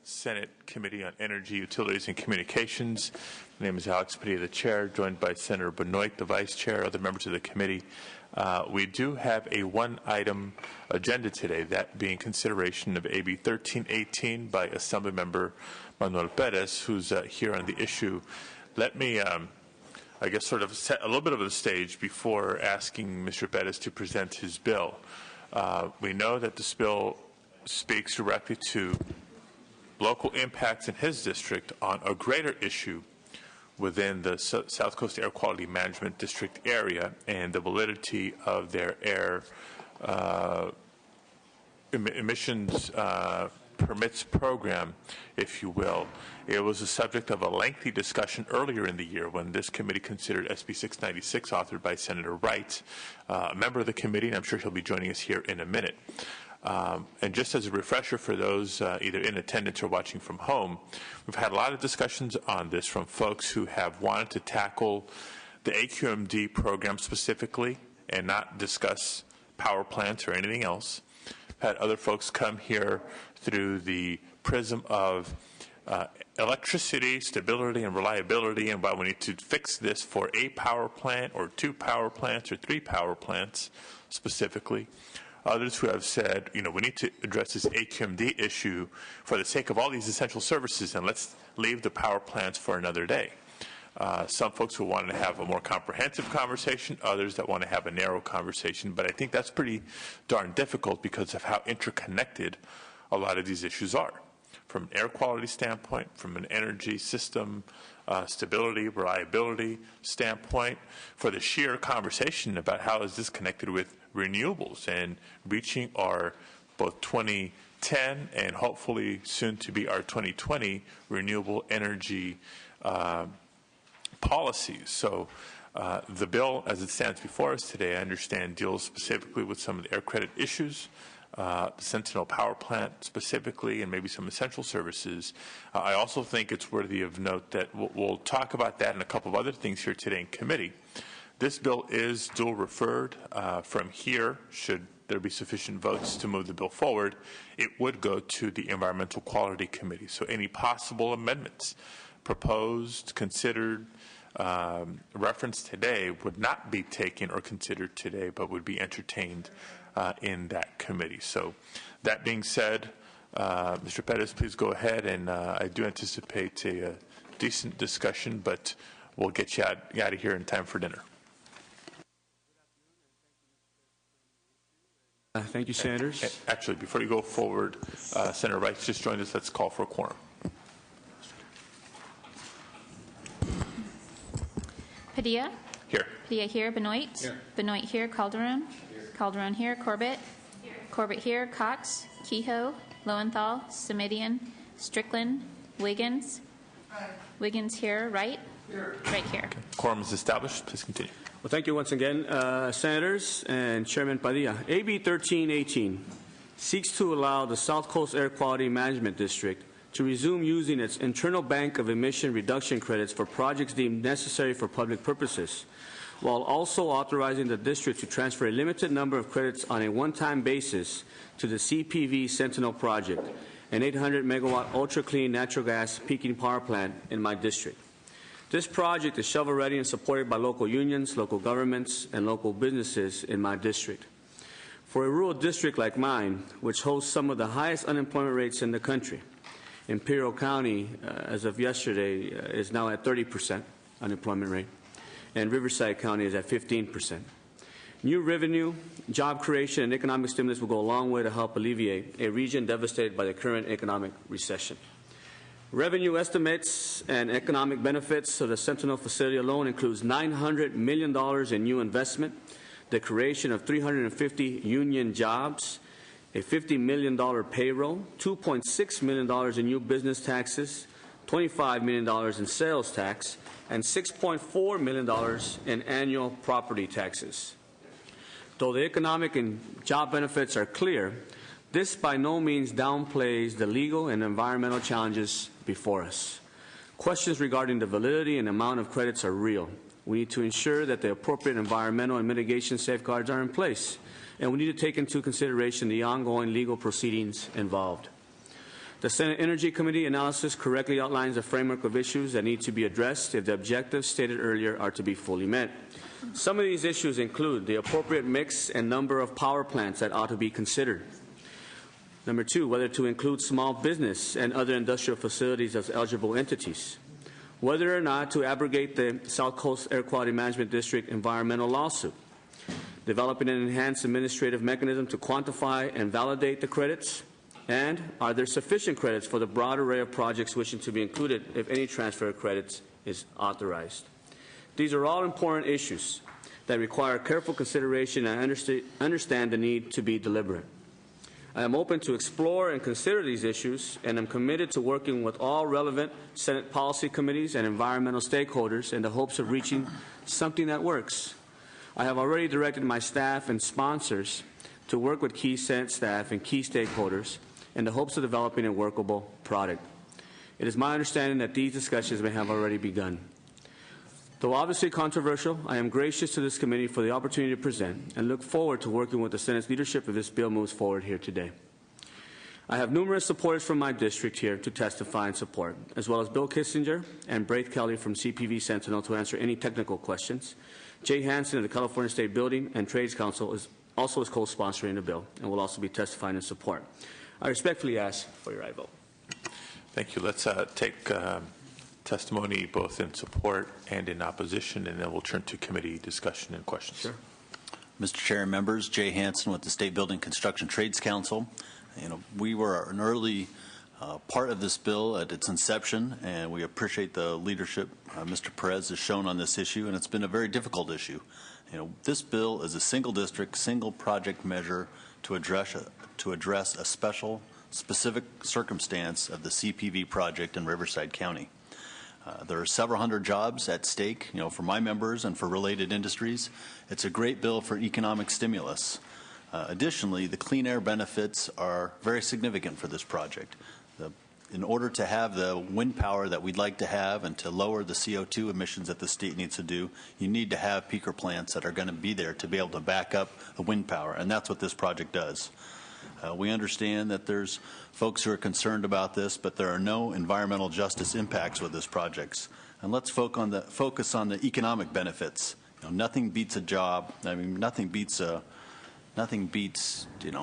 Senate Committee on Energy, Utilities, and Communications. My name is Alex Padilla, the chair, joined by Senator Benoit, the vice chair, other members of the committee. We do have a one-item agenda today, that being consideration of AB 1318 by Assemblymember Manuel Perez, who's here on the issue. Let me, I guess, sort of set a little bit of the stage before asking Mr. Perez to present his bill. We know that this bill speaks directly to local impacts in his district on a greater issue within the South Coast Air Quality Management District area and the validity of their air emissions permits program, if you will. It was the subject of a lengthy discussion earlier in the year when this committee considered SB 696, authored by Senator Wright, a member of the committee, and I'm sure he'll be joining us here in a minute. And just as a refresher for those either in attendance or watching from home, we've had a lot of discussions on this from folks who have wanted to tackle the AQMD program specifically and not discuss power plants or anything else. We've had other folks come here through the prism of electricity, stability, and reliability, and why we need to fix this for a power plant or 2 power plants or 3 power plants specifically. Others who have said, you know, we need to address this AQMD issue for the sake of all these essential services, and let's leave the power plants for another day. Some folks who wanted to have a more comprehensive conversation, others that want to have a narrow conversation, but I think that's pretty darn difficult because of how interconnected a lot of these issues are. From an air quality standpoint, from an energy system stability, reliability standpoint, for the sheer conversation about how is this connected with renewables and reaching our both 2010 and hopefully soon to be our 2020 renewable energy policies. So the bill as it stands before us today, I understand, deals specifically with some of the air credit issues, the Sentinel power plant specifically, and maybe some essential services. I also think it's worthy of note that we'll talk about that and a couple of other things here today in committee. This bill is dual referred. From here, should there be sufficient votes to move the bill forward, it would go to the Environmental Quality Committee. So any possible amendments proposed, considered, referenced today would not be taken or considered today, but would be entertained in that committee. So that being said, Mr. Perez, please go ahead, and I do anticipate a decent discussion, but we'll get you out of here in time for dinner. Thank you, Senators. Actually, before you go forward, Senator Wright just joined us. Let's call for a quorum. Padilla? Here. Padilla here. Benoit? Here. Benoit here. Calderon? Here. Calderon here. Corbett? Here. Corbett here. Cox? Kehoe? Lowenthal? Semidian? Strickland? Wiggins? Right. Wiggins here. Wright? Here. Right here. Okay. Quorum is established. Please continue. Well, thank you once again, Senators and Chairman Padilla. AB 1318 seeks to allow the South Coast Air Quality Management District to resume using its internal bank of emission reduction credits for projects deemed necessary for public purposes, while also authorizing the district to transfer a limited number of credits on a one-time basis to the CPV Sentinel project, an 800-megawatt ultra-clean natural gas peaking power plant in my district. This project is shovel-ready and supported by local unions, local governments, and local businesses in my district. For a rural district like mine, which hosts some of the highest unemployment rates in the country, Imperial County, as of yesterday, is now at 30% unemployment rate, and Riverside County is at 15%. New revenue, job creation, and economic stimulus will go a long way to help alleviate a region devastated by the current economic recession. Revenue estimates and economic benefits of the Sentinel facility alone includes $900 million in new investment, the creation of 350 union jobs, a $50 million payroll, $2.6 million in new business taxes, $25 million in sales tax, and $6.4 million in annual property taxes. Though the economic and job benefits are clear, this by no means downplays the legal and environmental challenges before us. Questions regarding the validity and amount of credits are real. We need to ensure that the appropriate environmental and mitigation safeguards are in place, and we need to take into consideration the ongoing legal proceedings involved. The Senate Energy Committee analysis correctly outlines a framework of issues that need to be addressed if the objectives stated earlier are to be fully met. Some of these issues include the appropriate mix and number of power plants that ought to be considered. Number two, whether to include small business and other industrial facilities as eligible entities. Whether or not to abrogate the South Coast Air Quality Management District environmental lawsuit. Developing an enhanced administrative mechanism to quantify and validate the credits. And are there sufficient credits for the broad array of projects wishing to be included if any transfer of credits is authorized? These are all important issues that require careful consideration and understand the need to be deliberate. I am open to explore and consider these issues, and am committed to working with all relevant Senate policy committees and environmental stakeholders in the hopes of reaching something that works. I have already directed my staff and sponsors to work with key Senate staff and key stakeholders in the hopes of developing a workable product. It is my understanding that these discussions may have already begun. Though obviously controversial, I am gracious to this committee for the opportunity to present and look forward to working with the Senate's leadership if this bill moves forward here today. I have numerous supporters from my district here to testify in support, as well as Bill Kissinger and Braith Kelly from CPV Sentinel to answer any technical questions. Jay Hansen of the California State Building and Trades Council is co-sponsoring the bill and will also be testifying in support. I respectfully ask for your aye vote. Thank you. Let's take testimony both in support and in opposition, and then we'll turn to committee discussion and questions. Sure. Mr. Chair and members, Jay Hansen with the State Building Construction Trades Council. We were an early part of this bill at its inception, and we appreciate the leadership Mr. Perez has shown on this issue, and it's been a very difficult issue. This bill is a single district, single project measure to address a specific circumstance of the CPV project in Riverside County. There are several hundred jobs at stake, for my members and for related industries. It's a great bill for economic stimulus. Additionally, the clean air benefits are very significant for this project. In order to have the wind power that we'd like to have and to lower the CO2 emissions that the state needs to do, you need to have peaker plants that are going to be there to be able to back up the wind power, and that's what this project does. We understand that there's folks who are concerned about this, but there are no environmental justice impacts with this project. And let's focus on the economic benefits. Nothing beats a job. I mean, nothing beats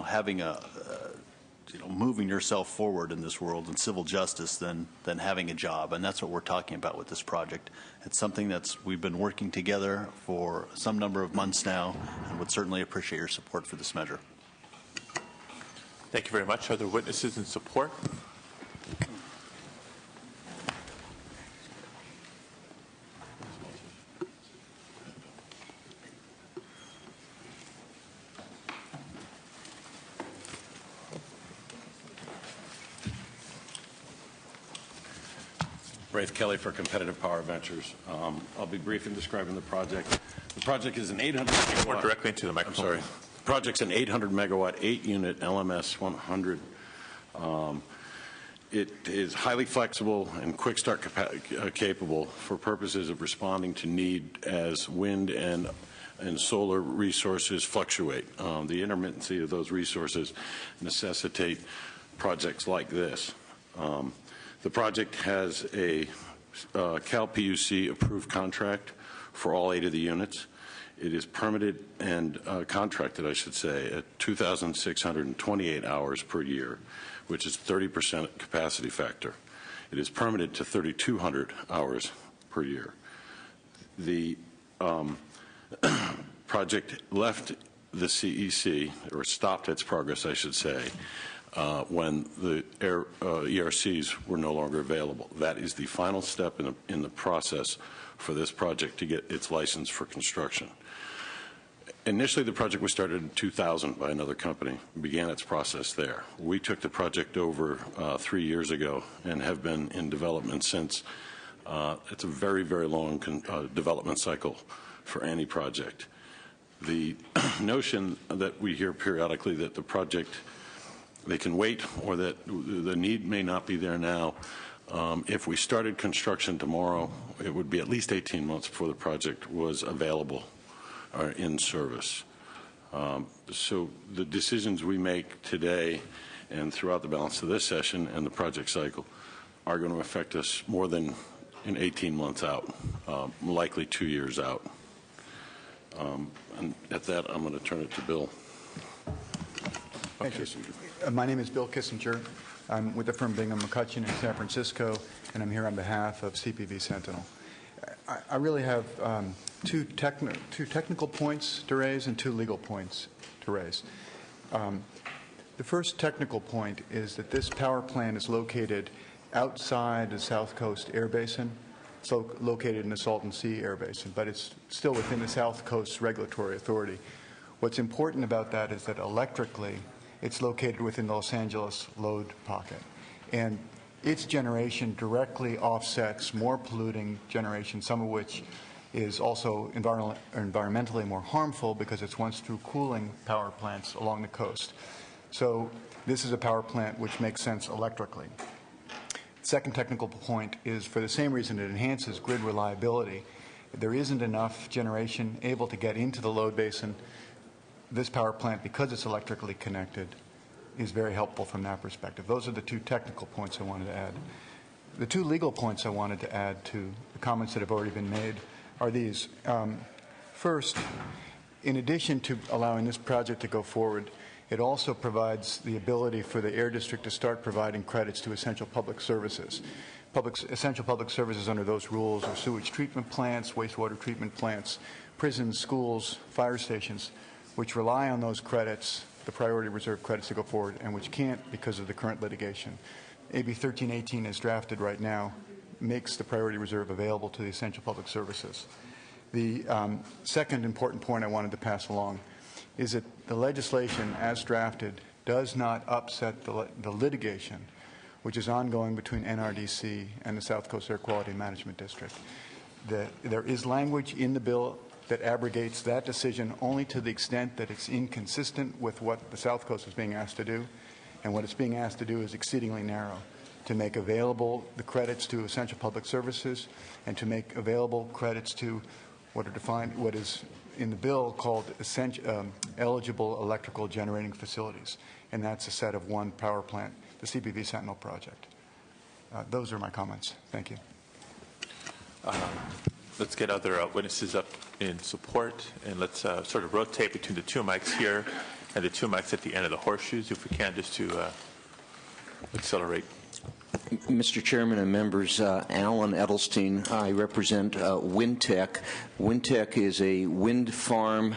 having moving yourself forward in this world in civil justice than having a job, and that's what we're talking about with this project. It's something we've been working together for some number of months now, and would certainly appreciate your support for this measure. Thank you very much. Are there witnesses in support? Braith Kelly for Competitive Power Ventures. I'll be brief in describing the project. The project is an 800 megawatt. More directly into the microphone. I'm sorry. The project's an 800 megawatt, 8-unit LMS 100. It is highly flexible and quick start capable for purposes of responding to need as wind and solar resources fluctuate. The intermittency of those resources necessitate projects like this. The project has a Cal PUC approved contract for all 8 of the units. It is permitted and contracted, I should say, at 2,628 hours per year, which is 30% capacity factor. It is permitted to 3,200 hours per year. The project left the CEC, or stopped its progress, I should say, when the ERCs were no longer available. That is the final step in the process for this project to get its license for construction. Initially, the project was started in 2000 by another company, began its process there. We took the project over 3 years ago and have been in development since. It's a very, very long development cycle for any project. The notion that we hear periodically that the project, they can wait, or that the need may not be there now. If we started construction tomorrow, it would be at least 18 months before the project was available or in service. So the decisions we make today and throughout the balance of this session and the project cycle are going to affect us more than in 18 months out, likely 2 years out. And at that, I'm going to turn it to Bill. Thank you. My name is Bill Kissinger. I'm with the firm Bingham McCutcheon in San Francisco, and I'm here on behalf of CPV Sentinel. I really have two technical points to raise and two legal points to raise. The first technical point is that this power plant is located outside the South Coast Air Basin. It's located in the Salton Sea Air Basin, but it's still within the South Coast Regulatory Authority. What's important about that is that electrically, it's located within the Los Angeles load pocket. And its generation directly offsets more polluting generation, some of which is also environmentally more harmful because it's once through cooling power plants along the coast. So this is a power plant which makes sense electrically. Second technical point is for the same reason it enhances grid reliability. There isn't enough generation able to get into the load basin. This power plant, because it's electrically connected, is very helpful from that perspective. Those are the two technical points I wanted to add. The two legal points I wanted to add to the comments that have already been made are these. First, in addition to allowing this project to go forward, it also provides the ability for the Air District to start providing credits to essential public services. Essential public services under those rules are sewage treatment plants, wastewater treatment plants, prisons, schools, fire stations, which rely on those credits, the priority reserve credits, to go forward, and which can't because of the current litigation. AB 1318, as drafted right now, makes the priority reserve available to the essential public services. The second important point I wanted to pass along is that the legislation, as drafted, does not upset the litigation which is ongoing between NRDC and the South Coast Air Quality Management District. There is language in the bill that abrogates that decision only to the extent that it's inconsistent with what the South Coast is being asked to do, and what it's being asked to do is exceedingly narrow, to make available the credits to essential public services and to make available credits to what is in the bill called eligible electrical generating facilities, and that's a set of one power plant, the CPV Sentinel project. Those are my comments. Thank you. Let's get other witnesses up in support, and let's sort of rotate between the two mics here and the two mics at the end of the horseshoes, if we can, just to accelerate. Mr. Chairman and members, Alan Edelstein. I represent Windtech. Windtech is a wind farm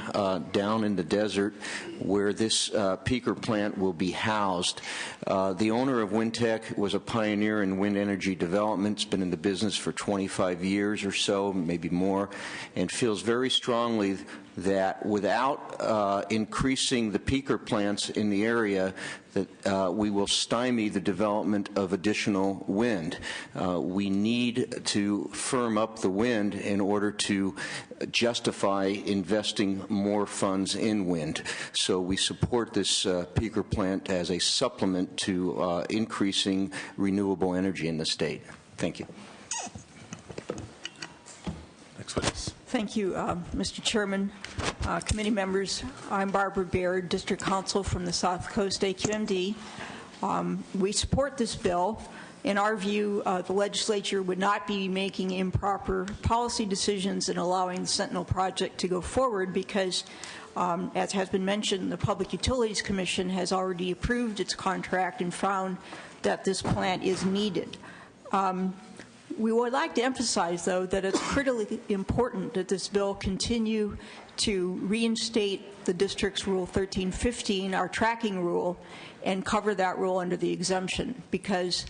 down in the desert where this peaker plant will be housed. The owner of Windtech was a pioneer in wind energy development. Has been in the business for 25 years or so, maybe more, and feels very strongly that without increasing the peaker plants in the area, that we will stymie the development of additional wind. We need to firm up the wind in order to justify investing more funds in wind. So we support this peaker plant as a supplement to increasing renewable energy in the state. Thank you. Next witness. Thank you, Mr. Chairman, committee members. I'm Barbara Baird, District Counsel from the South Coast AQMD. We support this bill. In our view, the legislature would not be making improper policy decisions in allowing the Sentinel project to go forward because, as has been mentioned, the Public Utilities Commission has already approved its contract and found that this plant is needed. We would like to emphasize, though, that it's critically important that this bill continue to reinstate the district's Rule 1315, our tracking rule, and cover that rule under the exemption, because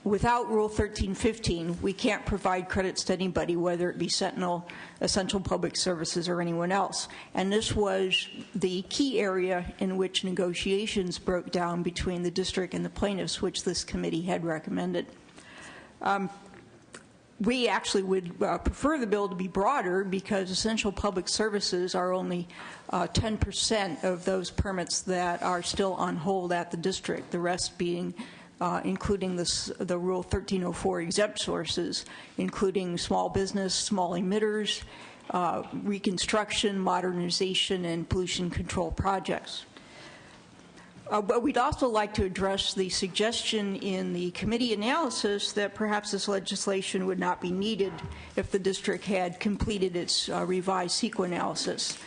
without Rule 1315, we can't provide credits to anybody, whether it be Sentinel, Essential Public Services, or anyone else. And this was the key area in which negotiations broke down between the district and the plaintiffs, which this committee had recommended. We actually would prefer the bill to be broader because essential public services are only 10% of those permits that are still on hold at the district, the rest being including the Rule 1304 exempt sources, including small business, small emitters, reconstruction, modernization, and pollution control projects. But we'd also like to address the suggestion in the committee analysis that perhaps this legislation would not be needed if the district had completed its revised CEQA analysis.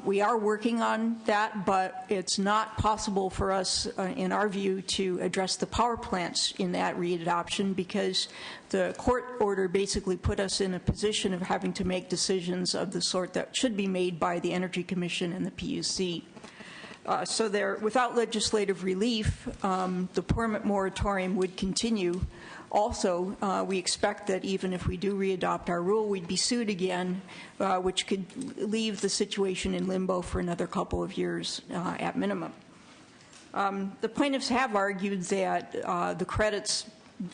We are working on that, but it's not possible for us, in our view, to address the power plants in that readoption because the court order basically put us in a position of having to make decisions of the sort that should be made by the Energy Commission and the PUC. So without legislative relief, the permit moratorium would continue. Also, we expect that even if we do readopt our rule, we'd be sued again, which could leave the situation in limbo for another couple of years at minimum. The plaintiffs have argued that the credits,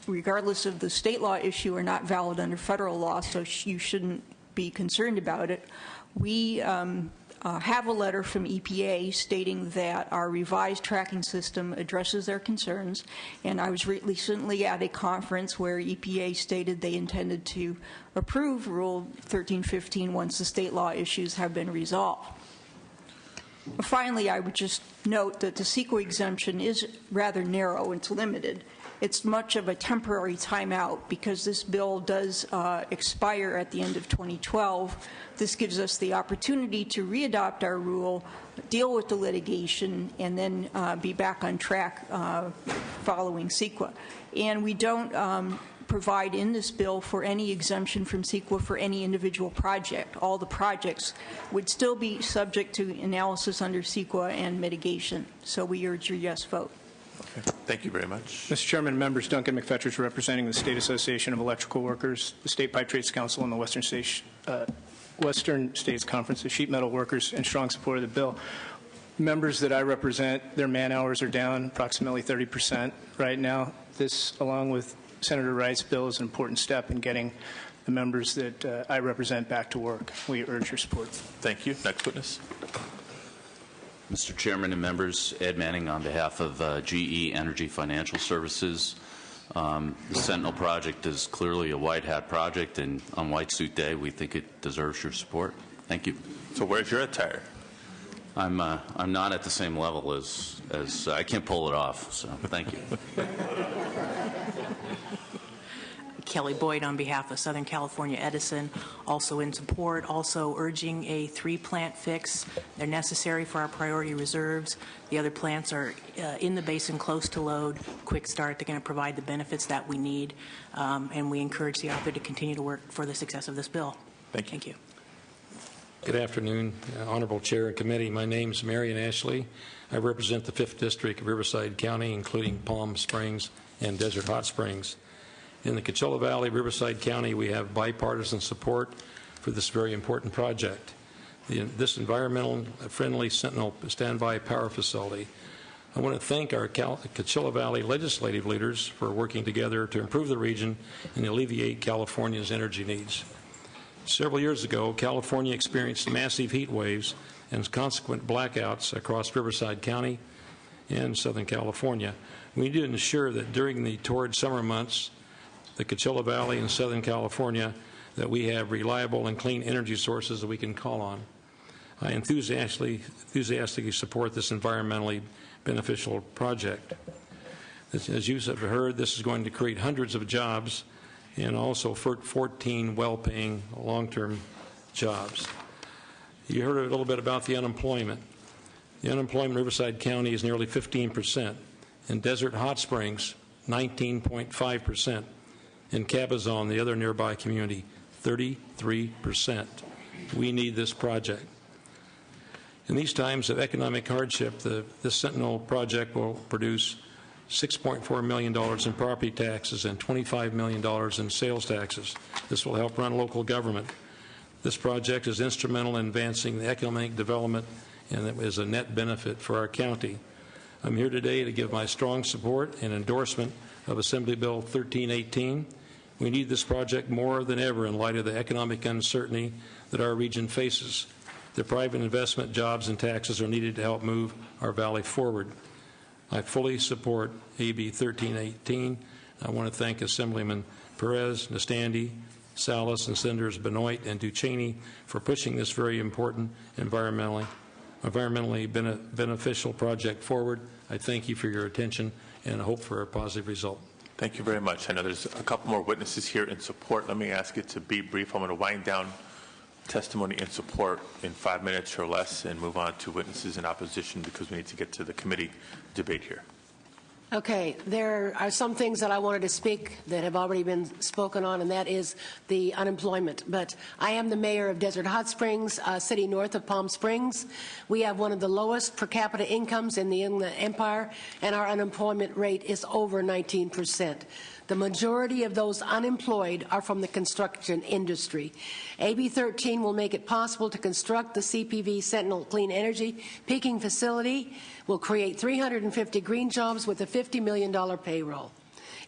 regardless of the state law issue, are not valid under federal law, so you shouldn't be concerned about it. We have a letter from EPA stating that our revised tracking system addresses their concerns, and I was recently at a conference where EPA stated they intended to approve Rule 1315 once the state law issues have been resolved. Finally, I would just note that the CEQA exemption is rather narrow and it's limited. It's much of a temporary timeout because this bill does expire at the end of 2012. This gives us the opportunity to readopt our rule, deal with the litigation, and then be back on track following CEQA. And we don't provide in this bill for any exemption from CEQA for any individual project. All the projects would still be subject to analysis under CEQA and mitigation. So we urge your yes vote. Okay. Thank you very much. Mr. Chairman, members, Duncan McFetrich representing the State Association of Electrical Workers, the State Pipe Trades Council, and the Western States Conference of Sheet Metal Workers in strong support of the bill. Members that I represent, their man hours are down approximately 30% right now. This, along with Senator Wright's bill, is an important step in getting the members that I represent back to work. We urge your support. Thank you. Next witness. Mr. Chairman and members, Ed Manning on behalf of GE Energy Financial Services. The Sentinel project is clearly a white hat project, and on White Suit Day, we think it deserves your support. Thank you. So where's your attire? I'm not at the same level as I can't pull it off, so thank you. Kelly Boyd on behalf of Southern California Edison, also in support, also urging a 3-plant fix. They're necessary for our priority reserves. The other plants are in the basin close to load, quick start. They're going to provide the benefits that we need, and we encourage the author to continue to work for the success of this bill. Thank you. Thank you. Good afternoon, Honorable Chair and Committee. My name is Marion Ashley. I represent the 5th District of Riverside County, including Palm Springs and Desert Hot Springs. In the Coachella Valley, Riverside County, we have bipartisan support for this very important project. This environmental-friendly Sentinel standby power facility. I want to thank our Coachella Valley legislative leaders for working together to improve the region and alleviate California's energy needs. Several years ago, California experienced massive heat waves and consequent blackouts across Riverside County and Southern California. We need to ensure that during the torrid summer months, the Coachella Valley and Southern California, that we have reliable and clean energy sources that we can call on. I enthusiastically support this environmentally beneficial project. As you have heard, this is going to create hundreds of jobs and also 14 well-paying long-term jobs. You heard a little bit about the unemployment. The unemployment in Riverside County is nearly 15%. In Desert Hot Springs, 19.5%. In Cabazon, the other nearby community, 33%. We need this project. In these times of economic hardship, the Sentinel project will produce $6.4 million in property taxes and $25 million in sales taxes. This will help run local government. This project is instrumental in advancing the economic development, and it is a net benefit for our county. I'm here today to give my strong support and endorsement of Assembly Bill 1318. We need this project more than ever in light of the economic uncertainty that our region faces. The private investment, jobs, and taxes are needed to help move our valley forward. I fully support AB 1318. I want to thank Assemblyman Perez, Nastandi, Salas, and Senators Benoit and Ducheney for pushing this very important environmentally environmentally beneficial project forward. I thank you for your attention and hope for a positive result. Thank you very much. I know there's a couple more witnesses here in support. Let me ask you to be brief. I'm going to wind down testimony in support in 5 minutes or less and move on to witnesses in opposition because we need to get to the committee debate here. Okay, there are some things that I wanted to speak that have already been spoken on, and that is the unemployment. But I am the mayor of Desert Hot Springs, a city north of Palm Springs. We have one of the lowest per capita incomes in the Inland Empire, and our unemployment rate is over 19%. The majority of those unemployed are from the construction industry. AB 13 will make it possible to construct the CPV Sentinel Clean Energy peaking facility, will create 350 green jobs with a $50 million payroll.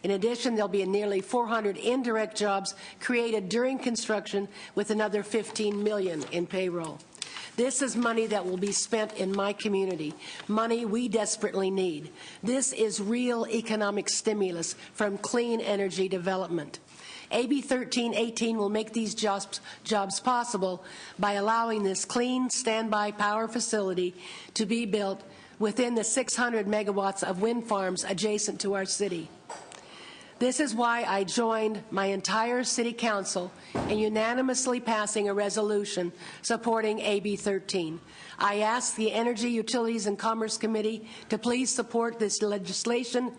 In addition, there'll be nearly 400 indirect jobs created during construction with another 15 million in payroll. This is money that will be spent in my community, money we desperately need. This is real economic stimulus from clean energy development. AB 1318 will make these jobs possible by allowing this clean standby power facility to be built within the 600 megawatts of wind farms adjacent to our city. This is why I joined my entire city council in unanimously passing a resolution supporting AB 13. I ask the Energy, Utilities, and Commerce Committee to please support this legislation.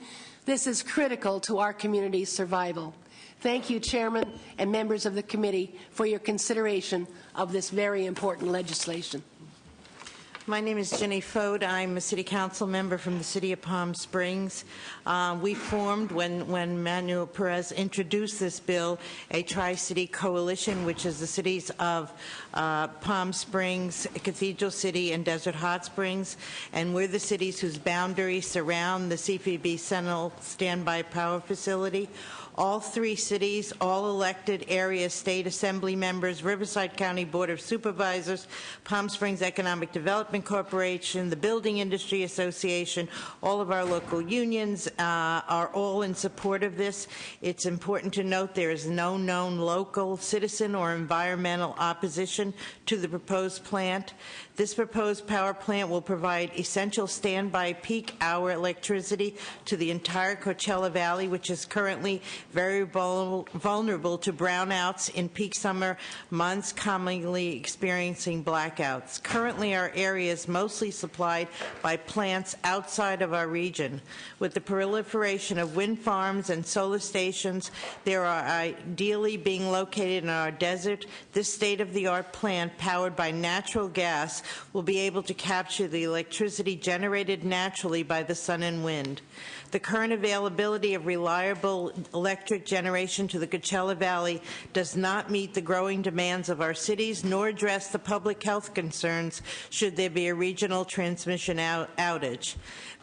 This is critical to our community's survival. Thank you, Chairman and members of the committee, for your consideration of this very important legislation. My name is Jenny Fode. I'm a city council member from the city of Palm Springs. We formed, when Manuel Perez introduced this bill, a Tri-City Coalition, which is the cities of Palm Springs, Cathedral City, and Desert Hot Springs. And we're the cities whose boundaries surround the CPV Sentinel Standby Power Facility. All three cities, all elected area state assembly members, Riverside County Board of Supervisors, Palm Springs Economic Development Corporation, the Building Industry Association, all of our local unions are all in support of this. It's important to note there is no known local citizen or environmental opposition to the proposed plant. This proposed power plant will provide essential standby peak hour electricity to the entire Coachella Valley, which is currently very vulnerable to brownouts in peak summer months, commonly experiencing blackouts. Currently, our area is mostly supplied by plants outside of our region. With the proliferation of wind farms and solar stations, they are ideally being located in our desert. This state-of-the-art plant, powered by natural gas, will be able to capture the electricity generated naturally by the sun and wind. The current availability of reliable electric generation to the Coachella Valley does not meet the growing demands of our cities, nor address the public health concerns should there be a regional transmission outage.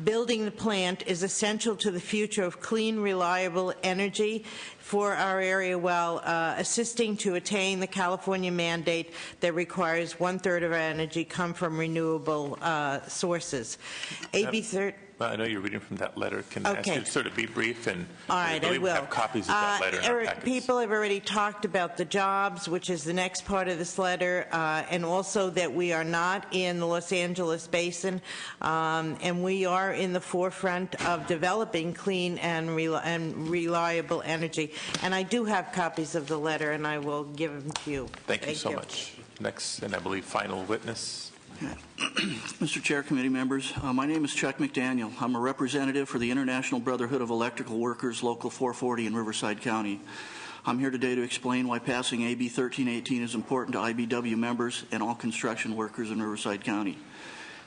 Building the plant is essential to the future of clean, reliable energy for our area while assisting to attain the California mandate that requires 1/3 of our energy come from renewable sources. AB 13. I know you're reading from that letter. Can I ask you to sort of be brief? And all right, I will. We have copies of that letter in our packets. People have already talked about the jobs, which is the next part of this letter, and also that we are not in the Los Angeles basin, and we are in the forefront of developing clean and reliable energy. And I do have copies of the letter, and I will give them to you. Thank you so much. Next, and I believe final witness. Mr. Chair, committee members, my name is Chuck McDaniel. I'm a representative for the International Brotherhood of Electrical Workers, Local 440 in Riverside County. I'm here today to explain why passing AB 1318 is important to IBW members and all construction workers in Riverside County.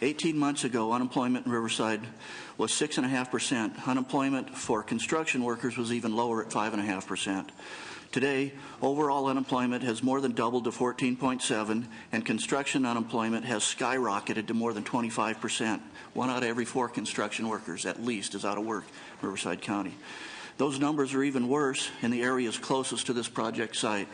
18 months ago, unemployment in Riverside was 6.5%. Unemployment for construction workers was even lower at 5.5%. Today, overall unemployment has more than doubled to 14.7%, and construction unemployment has skyrocketed to more than 25%. 1 out of every 4 construction workers, at least, is out of work in Riverside County. Those numbers are even worse in the areas closest to this project site.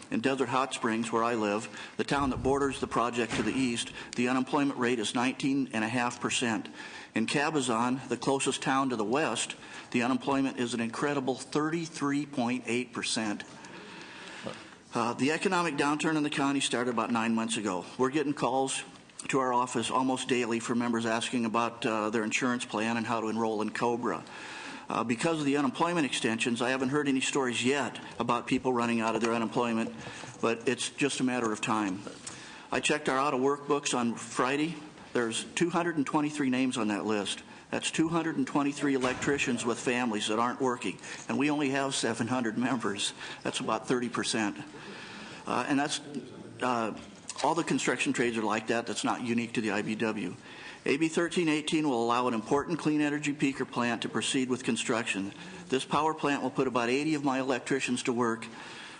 In Desert Hot Springs, where I live, the town that borders the project to the east, the unemployment rate is 19.5%. In Cabazon, the closest town to the west, the unemployment is an incredible 33.8%. The economic downturn in the county started about 9 months ago. We're getting calls to our office almost daily for members asking about their insurance plan and how to enroll in COBRA. Because of the unemployment extensions, I haven't heard any stories yet about people running out of their unemployment, but it's just a matter of time. I checked our out-of-work books on Friday. There's 223 names on that list. That's 223 electricians with families that aren't working, and we only have 700 members. That's about 30%. And that's all the construction trades are like that. That's not unique to the IBW. AB 1318 will allow an important clean energy peaker plant to proceed with construction. This power plant will put about 80 of my electricians to work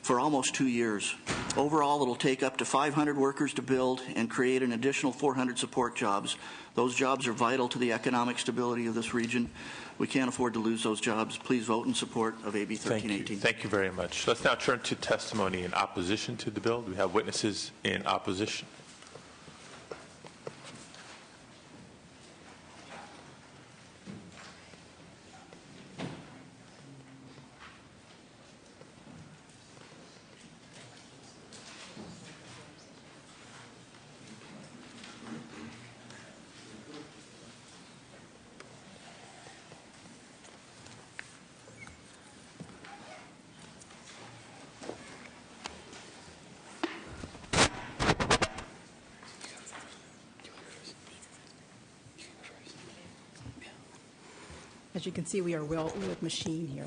for almost 2 years. Overall, it'll take up to 500 workers to build and create an additional 400 support jobs. Those jobs are vital to the economic stability of this region. We can't afford to lose those jobs. Please vote in support of AB 1318. Thank you very much. Let's now turn to testimony in opposition to the bill. Do we have witnesses in opposition? As you can see, we are well-oiled machine here.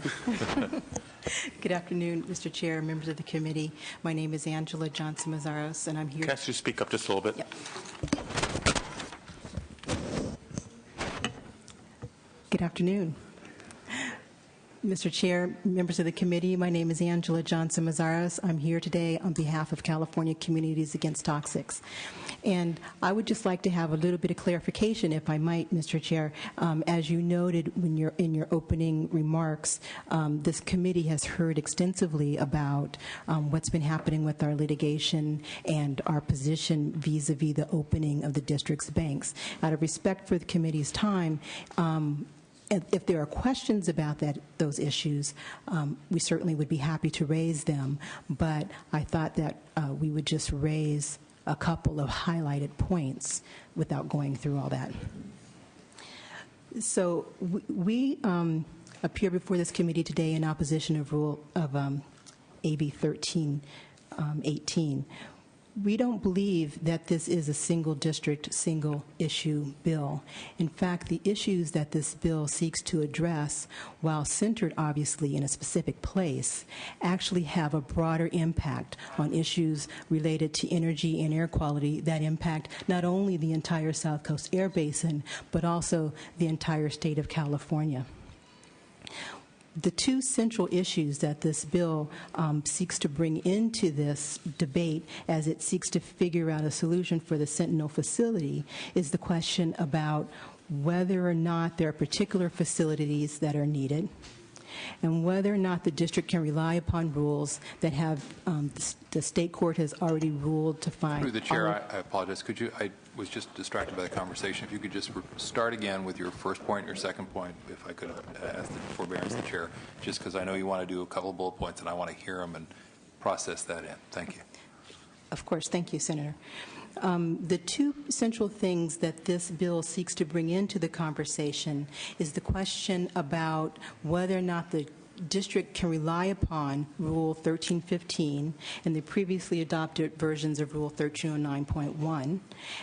Good afternoon, Mr. Chair, members of the committee. My name is Angela Johnson-Mazzaros, and I'm here. Can I ask you to speak up just a little bit? Yep. Good afternoon. Mr. Chair, members of the committee, my name is Angela Johnson-Mazzaros. I'm here today on behalf of California Communities Against Toxics. And I would just like to have a little bit of clarification, if I might, Mr. Chair. As you noted in your opening remarks, this committee has heard extensively about what's been happening with our litigation and our position vis-a-vis the opening of the district's banks. Out of respect for the committee's time, if there are questions about those issues, we certainly would be happy to raise them, but I thought that we would just raise a couple of highlighted points without going through all that. So we appear before this committee today in opposition of AB 1318. We don't believe that this is a single district, single issue bill. In fact, the issues that this bill seeks to address, while centered obviously in a specific place, actually have a broader impact on issues related to energy and air quality that impact not only the entire South Coast Air Basin, but also the entire state of California. The two central issues that this bill seeks to bring into this debate as it seeks to figure out a solution for the Sentinel facility is the question about whether or not there are particular facilities that are needed, and whether or not the district can rely upon rules that have the state court has already ruled to find. Through the chair, I apologize. Could you? I was just distracted by the conversation. If you could just start again with your first point and your second point, if I could ask the forbearance of the chair, just because I know you want to do a couple of bullet points and I want to hear them and process that in. Thank you. Of course. Thank you, Senator. The two central things that this bill seeks to bring into the conversation is the question about whether or not the district can rely upon Rule 1315 and the previously adopted versions of Rule 1309.1.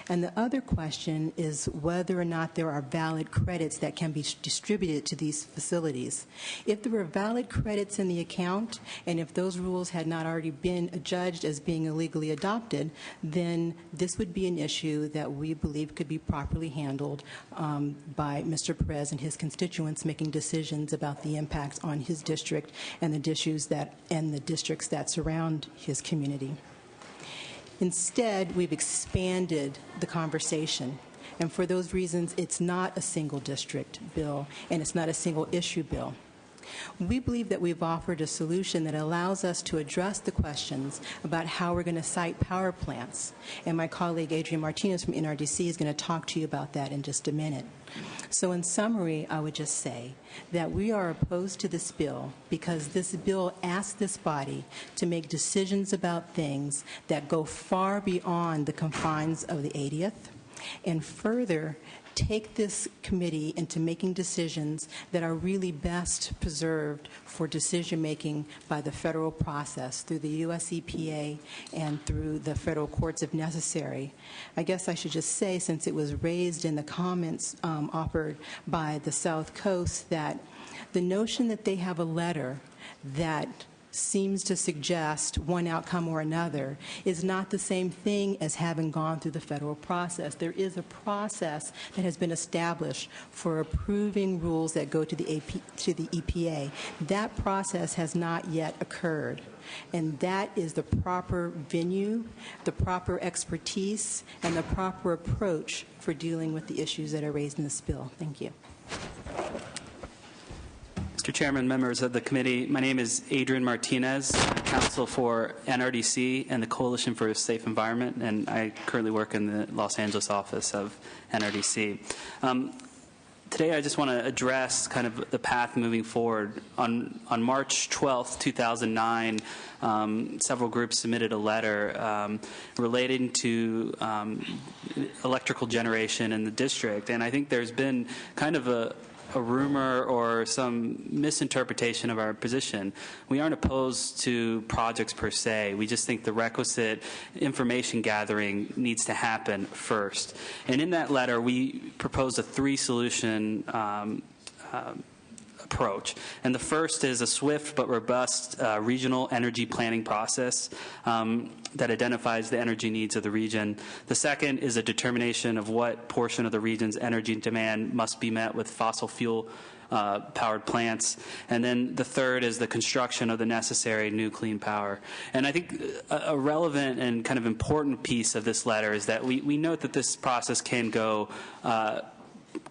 And the other question is whether or not there are valid credits that can be distributed to these facilities. If there were valid credits in the account, and if those rules had not already been adjudged as being illegally adopted, then this would be an issue that we believe could be properly handled by Mr. Perez and his constituents making decisions about the impacts on his district and the districts that surround his community. Instead, we've expanded the conversation, and for those reasons, it's not a single district bill and it's not a single issue bill. We believe that we've offered a solution that allows us to address the questions about how we're going to site power plants, and my colleague Adrian Martinez from NRDC is going to talk to you about that in just a minute. So in summary, I would just say that we are opposed to this bill because this bill asks this body to make decisions about things that go far beyond the confines of the 80th, and further take this committee into making decisions that are really best preserved for decision-making by the federal process through the U.S. EPA and through the federal courts if necessary. I guess I should just say, since it was raised in the comments offered by the South Coast, that the notion that they have a letter that seems to suggest one outcome or another is not the same thing as having gone through the federal process. There is a process that has been established for approving rules that go to the EPA. That process has not yet occurred. And that is the proper venue, the proper expertise, and the proper approach for dealing with the issues that are raised in this bill. Thank you. Mr. Chairman, members of the committee, my name is Adrian Martinez, counsel for NRDC and the Coalition for a Safe Environment, and I currently work in the Los Angeles office of NRDC. Today I just want to address kind of the path moving forward. On March 12th, 2009, several groups submitted a letter relating to electrical generation in the district, and I think there's been kind of a rumor or some misinterpretation of our position. We aren't opposed to projects per se. We just think the requisite information gathering needs to happen first. And in that letter, we proposed a three-solution approach. And the first is a swift but robust regional energy planning process that identifies the energy needs of the region. The second is a determination of what portion of the region's energy demand must be met with fossil fuel powered plants. And then the third is the construction of the necessary new clean power. And I think a relevant and kind of important piece of this letter is that we note that this process can go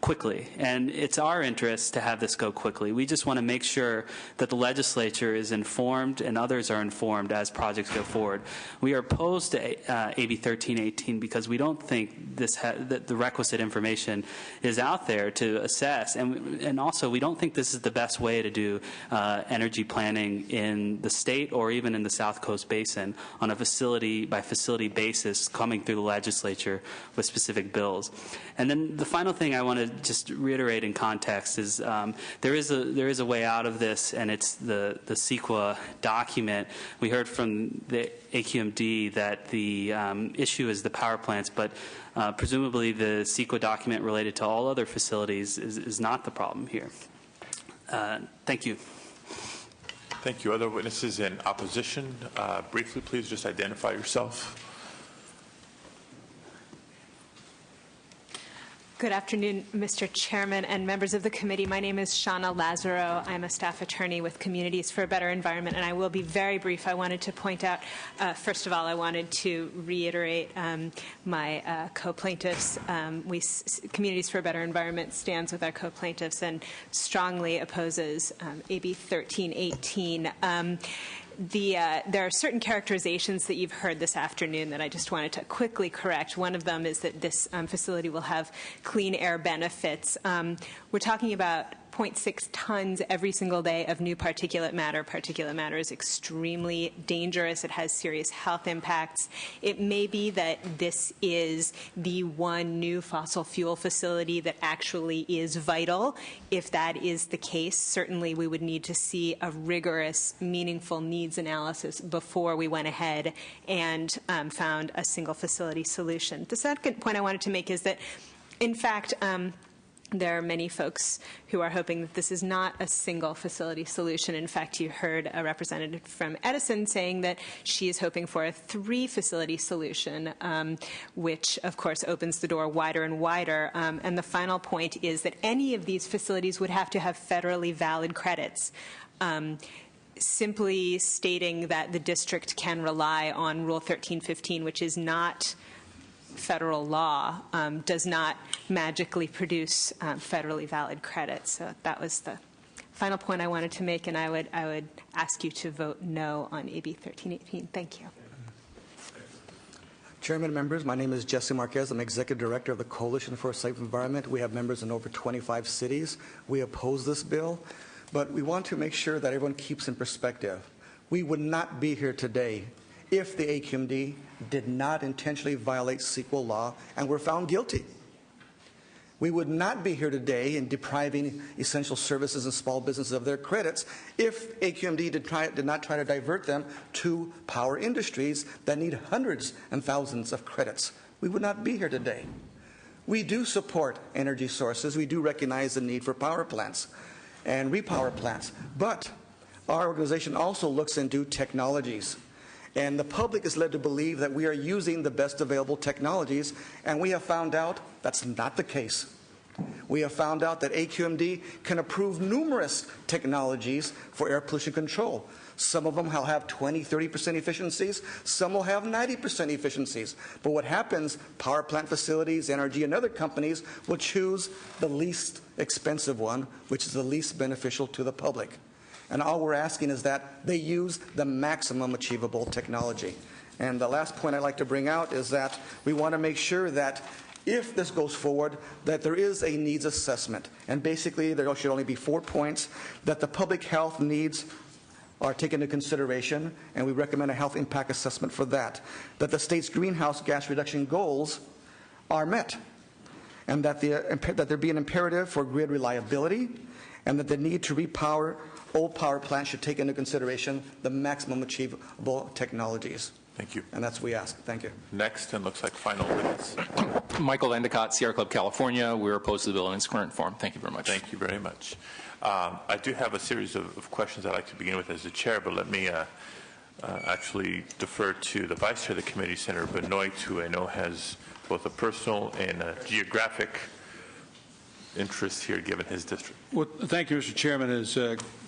quickly, and it's our interest to have this go quickly. We just want to make sure that the legislature is informed and others are informed as projects go forward. We are opposed to AB 1318 because we don't think that the requisite information is out there to assess, and also we don't think this is the best way to do energy planning in the state or even in the South Coast Basin on a facility by facility basis coming through the legislature with specific bills. And then the final thing I want to just reiterate in context is there is a way out of this, and it's the CEQA document. We heard from the AQMD that the issue is the power plants, but presumably the CEQA document related to all other facilities is not the problem here. Thank you. Thank you. Other witnesses in opposition, briefly, please just identify yourself. Good afternoon, Mr. Chairman and members of the committee. My name is Shauna Lazaro. I'm a staff attorney with Communities for a Better Environment, and I will be very brief. I wanted to point out, first of all, I wanted to reiterate my co-plaintiffs. Communities for a Better Environment stands with our co-plaintiffs and strongly opposes AB 1318. There are certain characterizations that you've heard this afternoon that I just wanted to quickly correct. One of them is that this facility will have clean air benefits. We're talking about 0.6 tons every single day of new particulate matter. Particulate matter is extremely dangerous. It has serious health impacts. It may be that this is the one new fossil fuel facility that actually is vital. If that is the case, certainly we would need to see a rigorous, meaningful needs analysis before we went ahead and found a single facility solution. The second point I wanted to make is that, in fact, there are many folks who are hoping that this is not a single facility solution. In fact, you heard a representative from Edison saying that she is hoping for a 3-facility solution, which, of course, opens the door wider and wider. And the final point is that any of these facilities would have to have federally valid credits. Simply stating that the district can rely on Rule 1315, which is not federal law, does not magically produce federally valid credits. So that was the final point I wanted to make, and I would ask you to vote no on AB 1318. Thank you. Chairman and members, my name is Jesse Marquez. I'm Executive Director of the Coalition for a Safe Environment. We have members in over 25 cities. We oppose this bill, but we want to make sure that everyone keeps in perspective. We would not be here today if the AQMD did not intentionally violate CEQA law and were found guilty. We would not be here today in depriving essential services and small businesses of their credits if AQMD did not try to divert them to power industries that need hundreds and thousands of credits. We would not be here today. We do support energy sources. We do recognize the need for power plants and repower plants. But our organization also looks into technologies. And the public is led to believe that we are using the best available technologies, and we have found out that's not the case. We have found out that AQMD can approve numerous technologies for air pollution control. Some of them will have 20, 30% efficiencies. Some will have 90% efficiencies. But what happens, power plant facilities, NRG, and other companies will choose the least expensive one, which is the least beneficial to the public. And all we're asking is that they use the maximum achievable technology. And the last point I'd like to bring out is that we want to make sure that if this goes forward, that there is a needs assessment. And basically, there should only be 4 points, that the public health needs are taken into consideration, and we recommend a health impact assessment for that. That the state's greenhouse gas reduction goals are met, and that there be an imperative for grid reliability, and that the need to repower old power plants should take into consideration the maximum achievable technologies. Thank you. And that's what we ask. Thank you. Next, and looks like final witness. Michael Endicott, Sierra Club, California. We're opposed to the bill in its current form. Thank you very much. Thank you very much. I do have a series of questions I'd like to begin with as the chair, but let me actually defer to the vice chair of the committee, Senator Benoit, who I know has both a personal and a geographic interest here given his district. Well, thank you, Mr. Chairman. As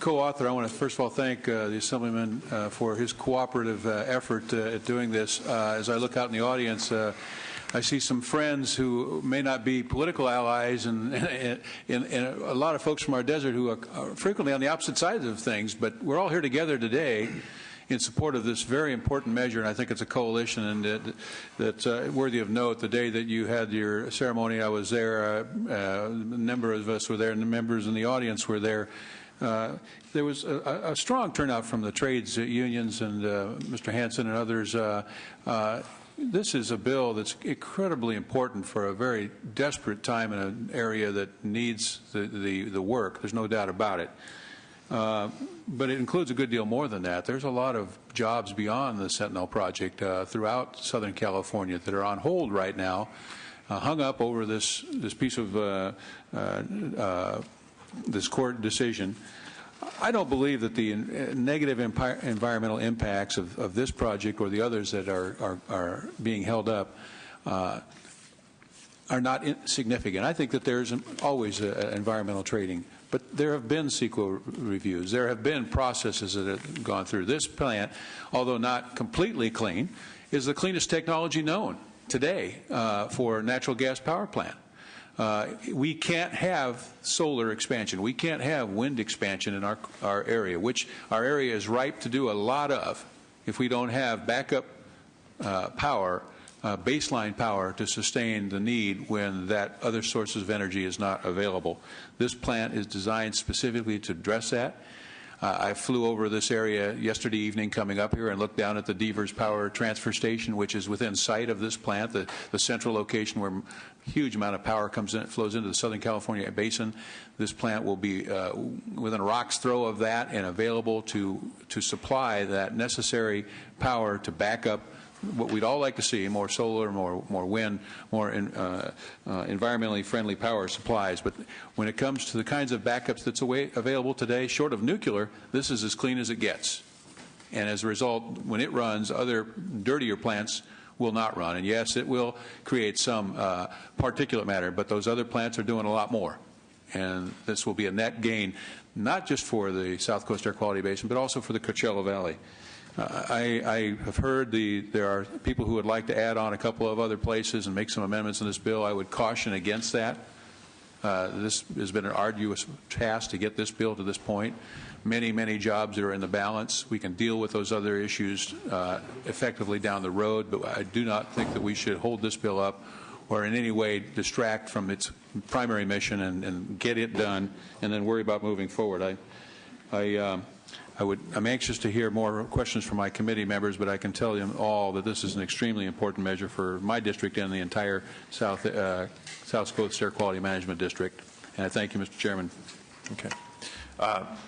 co-author, I want to first of all thank the Assemblyman for his cooperative effort at doing this. As I look out in the audience, I see some friends who may not be political allies and a lot of folks from our desert who are frequently on the opposite sides of things, but we're all here together today in support of this very important measure, and I think it's a coalition, and that's worthy of note. The day that you had your ceremony, I was there. A number of us were there, and the members in the audience were there. There was a strong turnout from the trades unions and Mr. Hansen and others. This is a bill that's incredibly important for a very desperate time in an area that needs the work. There's no doubt about it. But it includes a good deal more than that. There's a lot of jobs beyond the Sentinel project throughout Southern California that are on hold right now, hung up over this piece of this court decision. I don't believe that the negative environmental impacts of this project or the others that are being held up are not significant. I think that there's always environmental trading. But there have been CEQA reviews. There have been processes that have gone through. This plant, although not completely clean, is the cleanest technology known today for a natural gas power plant. We can't have solar expansion. We can't have wind expansion in our area, which our area is ripe to do a lot of if we don't have backup power, baseline power to sustain the need when that other sources of energy is not available. This plant is designed specifically to address that. I flew over this area yesterday evening coming up here and looked down at the Devers Power Transfer Station, which is within sight of this plant, the central location where a huge amount of power comes in, flows into the Southern California basin. This plant will be within a rock's throw of that and available to supply that necessary power to back up what we'd all like to see, more solar, more wind, more environmentally friendly power supplies. But when it comes to the kinds of backups that's available today, short of nuclear, this is as clean as it gets. And as a result, when it runs, other dirtier plants will not run. And yes, it will create some particulate matter, but those other plants are doing a lot more. And this will be a net gain, not just for the South Coast Air Quality Basin, but also for the Coachella Valley. I have heard there are people who would like to add on a couple of other places and make some amendments in this bill. I would caution against that. This has been an arduous task to get this bill to this point. Many, many jobs are in the balance. We can deal with those other issues effectively down the road, but I do not think that we should hold this bill up or in any way distract from its primary mission and get it done and then worry about moving forward. I'm anxious to hear more questions from my committee members, but I can tell them all that this is an extremely important measure for my district and the entire South Coast Air Quality Management District. And I thank you, Mr. Chairman. Okay.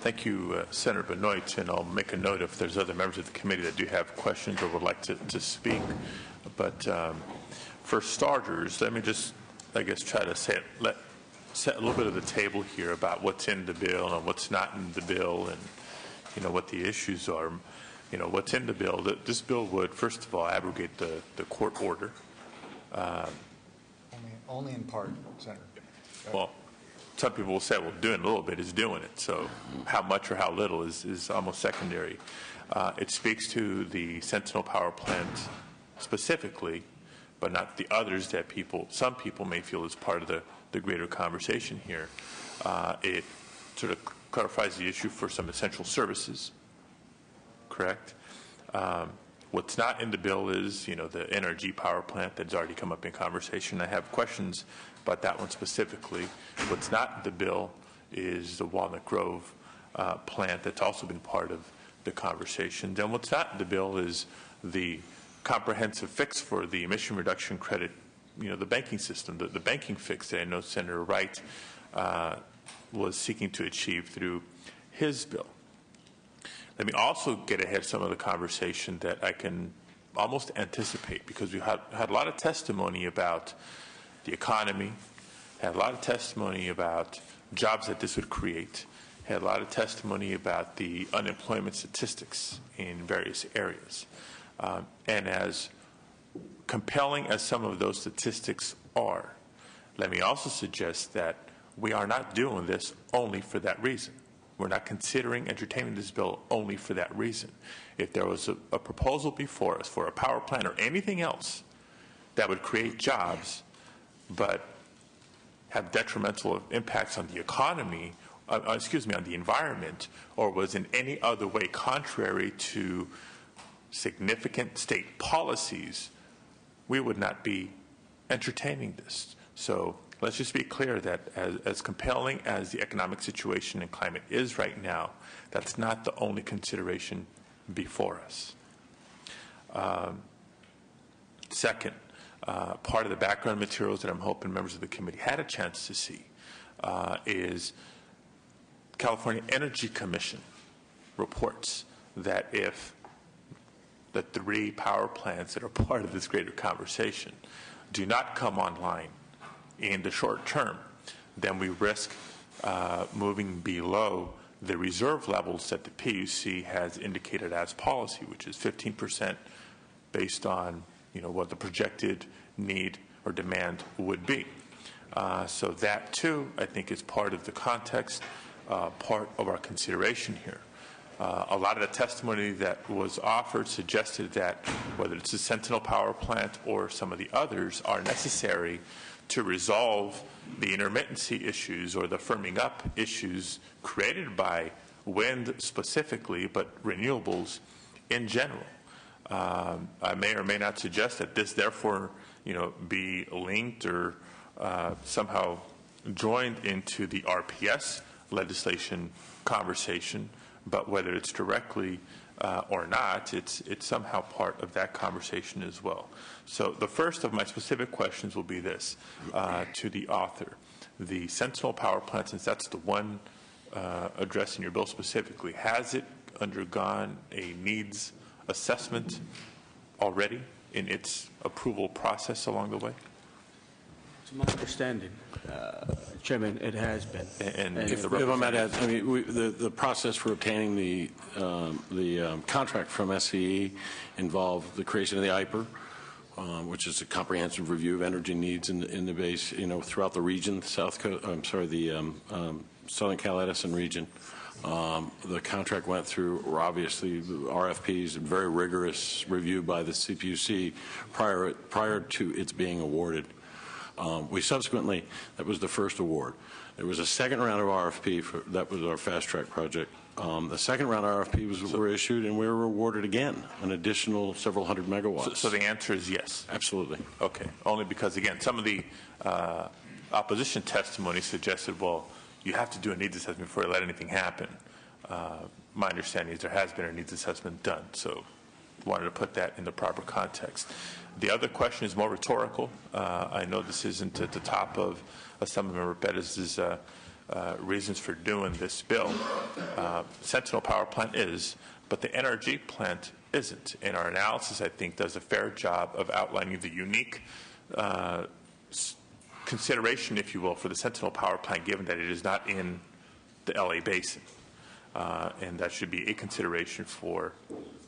Thank you, Senator Benoit, and I'll make a note if there's other members of the committee that do have questions or would like to speak. But for starters, let me just, I guess, try to set a little bit of the table here about what's in the bill and what's not in the bill, and what the issues are. What's in the bill. This bill would, first of all, abrogate the court order. Only in part, Senator. Well, some people will say, well, doing a little bit is doing it. So how much or how little is almost secondary. It speaks to the Sentinel Power Plant specifically, but not the others that some people may feel is part of the greater conversation here. It sort of clarifies the issue for some essential services, correct? What's not in the bill is, the NRG power plant that's already come up in conversation. I have questions about that one specifically. What's not in the bill is the Walnut Grove plant that's also been part of the conversation. Then what's not in the bill is the comprehensive fix for the emission reduction credit, the banking system, the banking fix that I know Senator Wright was seeking to achieve through his bill. Let me also get ahead of some of the conversation that I can almost anticipate, because we had a lot of testimony about the economy, had a lot of testimony about jobs that this would create, had a lot of testimony about the unemployment statistics in various areas. And as compelling as some of those statistics are, let me also suggest that we are not doing this only for that reason. We're not considering entertaining this bill only for that reason. If there was a proposal before us for a power plant or anything else that would create jobs but have detrimental impacts on the economy, on the environment, or was in any other way contrary to significant state policies, we would not be entertaining this. So let's just be clear that as compelling as the economic situation and climate is right now, that's not the only consideration before us. Second, part of the background materials that I'm hoping members of the committee had a chance to see is California Energy Commission reports that if the 3 power plants that are part of this greater conversation do not come online in the short term, then we risk moving below the reserve levels that the PUC has indicated as policy, which is 15% based on what the projected need or demand would be. So that too, I think, is part of the context, part of our consideration here. A lot of the testimony that was offered suggested that whether it's the Sentinel Power Plant or some of the others are necessary to resolve the intermittency issues or the firming up issues created by wind specifically, but renewables in general. I may or may not suggest that this therefore, be linked or somehow joined into the RPS legislation conversation, but whether it's directly or not, it's somehow part of that conversation as well. So the first of my specific questions will be this to the author. The Sentinel Power Plant, since that's the one addressed in your bill specifically, has it undergone a needs assessment already in its approval process along the way? To my understanding, Chairman, it has been. And if I might add, the process for obtaining the contract from SCE involved the creation of the IPER, which is a comprehensive review of energy needs in the base, throughout the region, the Southern Cal Edison region. The contract went through, obviously, RFPs and very rigorous review by the CPUC prior to its being awarded. We subsequently, that was the first award. There was a second round of RFP, that was our fast track project. The second round of RFP were issued, and we were awarded again an additional several hundred megawatts. So the answer is yes? Absolutely. Okay. Only because, again, some of the opposition testimony suggested, well, you have to do a needs assessment before you let anything happen. my understanding is there has been a needs assessment done, so wanted to put that in the proper context. The other question is more rhetorical. I know this isn't at the top of Assemblymember Bettis's reasons for doing this bill. Sentinel Power Plant is, but the NRG plant isn't. And our analysis, I think, does a fair job of outlining the unique consideration, if you will, for the Sentinel Power Plant, given that it is not in the LA Basin. And that should be a consideration for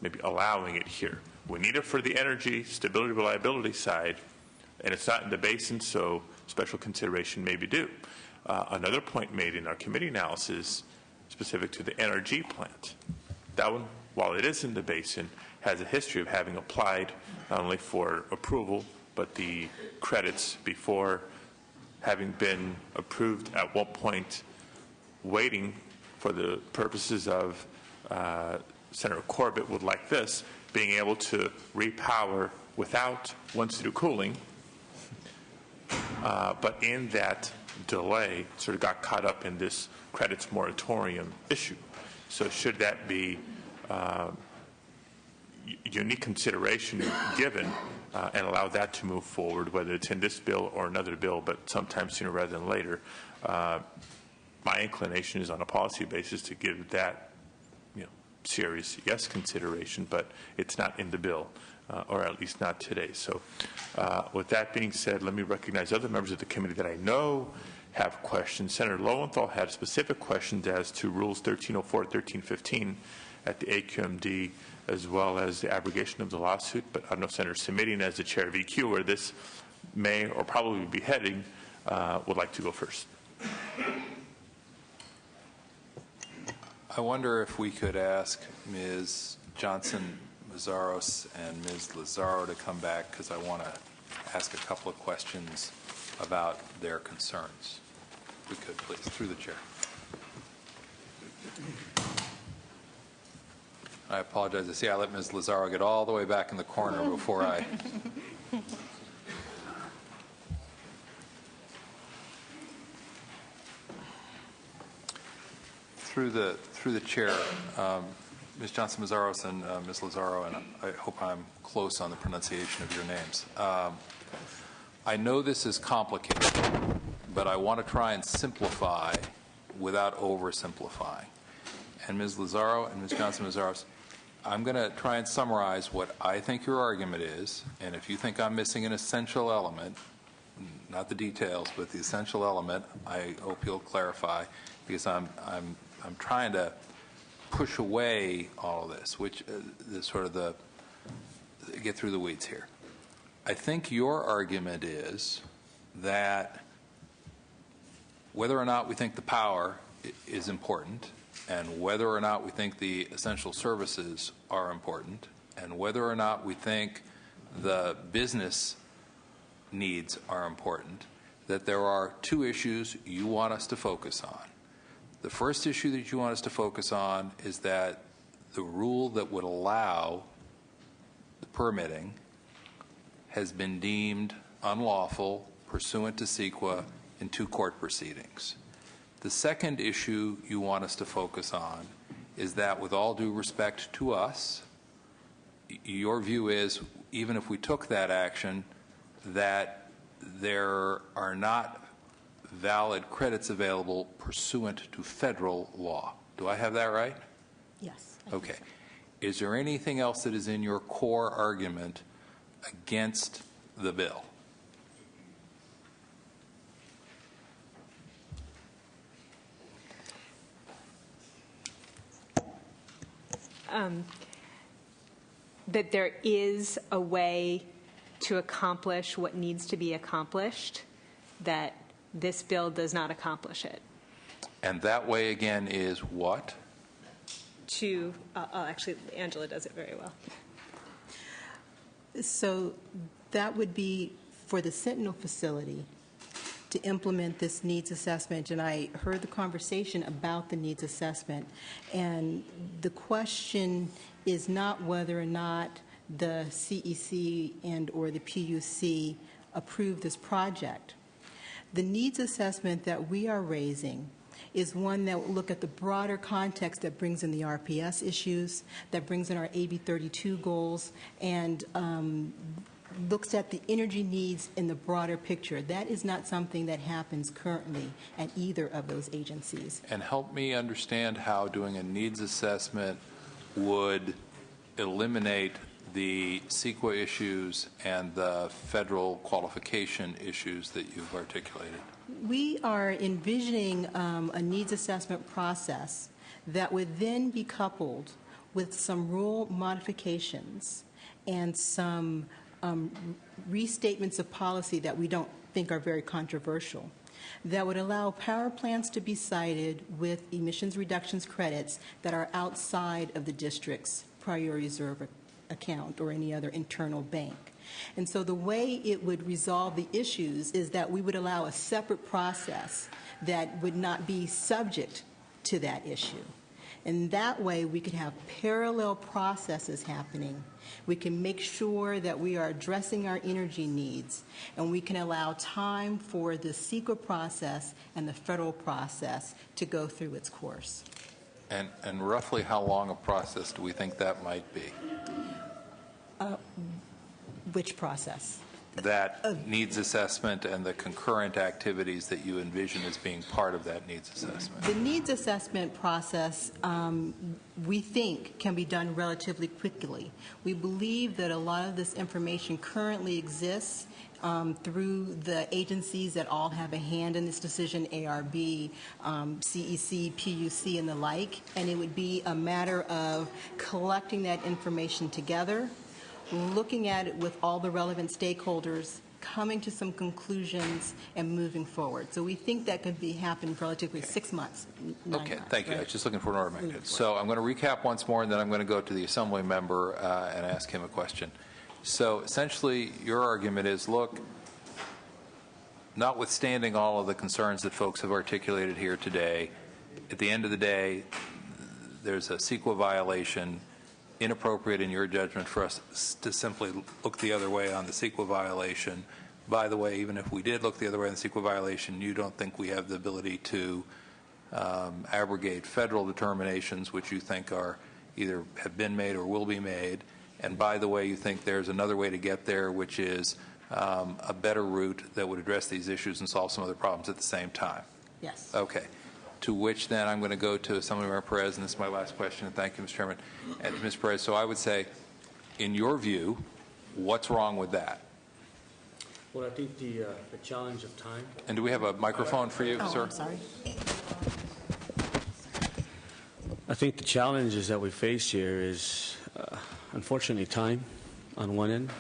maybe allowing it here. We need it for the energy, stability, reliability side, and it's not in the basin, so special consideration may be due. Another point made in our committee analysis specific to the NRG plant. That one, while it is in the basin, has a history of having applied not only for approval, but the credits before having been approved at one point, waiting for the purposes of Senator Corbett would like this, being able to repower without one-to cooling, but in that delay sort of got caught up in this credits moratorium issue. So should that be unique consideration given and allow that to move forward, whether it's in this bill or another bill, but sometime sooner rather than later, my inclination is on a policy basis to give that serious yes consideration, but it's not in the bill, or at least not today. So with that being said, let me recognize other members of the committee that I know have questions. Senator Lowenthal had specific questions as to Rules 1304, 1315 at the AQMD, as well as the abrogation of the lawsuit, but I know Senator Simitian, as the chair of EQ, where this may or probably be heading, would like to go first. I wonder if we could ask Ms. Johnson-Mazaros and Ms. Lazaro to come back, because I want to ask a couple of questions about their concerns. If we could, please, through the chair. I apologize. I see I let Ms. Lazaro get all the way back in the corner before I... Through the chair, Ms. Johnson-Mazaros and Ms. Lazaro, and I hope I'm close on the pronunciation of your names. I know this is complicated, but I want to try and simplify without oversimplifying. And Ms. Lazaro and Ms. Johnson-Mazaros, I'm going to try and summarize what I think your argument is, and if you think I'm missing an essential element, not the details, but the essential element, I hope you'll clarify, because I'm trying to push away all of this, which get through the weeds here. I think your argument is that whether or not we think the power is important, and whether or not we think the essential services are important, and whether or not we think the business needs are important, that there are two issues you want us to focus on. The first issue that you want us to focus on is that the rule that would allow the permitting has been deemed unlawful pursuant to CEQA in 2 court proceedings. The second issue you want us to focus on is that, with all due respect to us, your view is, even if we took that action, that there are not valid credits available pursuant to federal law. Do I have that right? Yes. Okay. Is there anything else that is in your core argument against the bill? That there is a way to accomplish what needs to be accomplished, that this bill does not accomplish it. And that way, again, is what? Actually, Angela does it very well. So that would be for the Sentinel facility to implement this needs assessment, and I heard the conversation about the needs assessment, and the question is not whether or not the CEC and or the PUC approve this project. The needs assessment that we are raising is one that will look at the broader context that brings in the RPS issues, that brings in our AB 32 goals, and looks at the energy needs in the broader picture. That is not something that happens currently at either of those agencies. And help me understand how doing a needs assessment would eliminate the CEQA issues and the federal qualification issues that you've articulated. We are envisioning a needs assessment process that would then be coupled with some rule modifications and some restatements of policy that we don't think are very controversial, that would allow power plants to be cited with emissions reductions credits that are outside of the district's priority reserve account or any other internal bank. And so the way it would resolve the issues is that we would allow a separate process that would not be subject to that issue. And that way we could have parallel processes happening. We can make sure that we are addressing our energy needs, and we can allow time for the CEQA process and the federal process to go through its course. And roughly how long a process do we think that might be? Which process? That needs assessment and the concurrent activities that you envision as being part of that needs assessment. The needs assessment process, we think, can be done relatively quickly. We believe that a lot of this information currently exists through the agencies that all have a hand in this decision, ARB, CEC, PUC, and the like, and it would be a matter of collecting that information together, looking at it with all the relevant stakeholders, coming to some conclusions, and moving forward. So we think that could happen relatively 6 months. Okay, thank you. I was just looking for an order of magnitude. So I'm going to recap once more, and then I'm going to go to the Assembly member and ask him a question. So essentially, your argument is, look, notwithstanding all of the concerns that folks have articulated here today, at the end of the day, there's a CEQA violation, inappropriate in your judgment for us to simply look the other way on the CEQA violation. By the way, even if we did look the other way on the CEQA violation, you don't think we have the ability to abrogate federal determinations, which you think are either have been made or will be made. And by the way, you think there's another way to get there, which is a better route that would address these issues and solve some other problems at the same time. Yes. Okay. To which then I'm going to go to Assemblymember Perez, and this is my last question, and thank you, Mr. Chairman. And Ms. Perez, so I would say, in your view, what's wrong with that? Well, I think the challenge of time. And do we have a microphone for you, sir? I'm sorry. I think the challenges that we face here is, unfortunately, time on one end.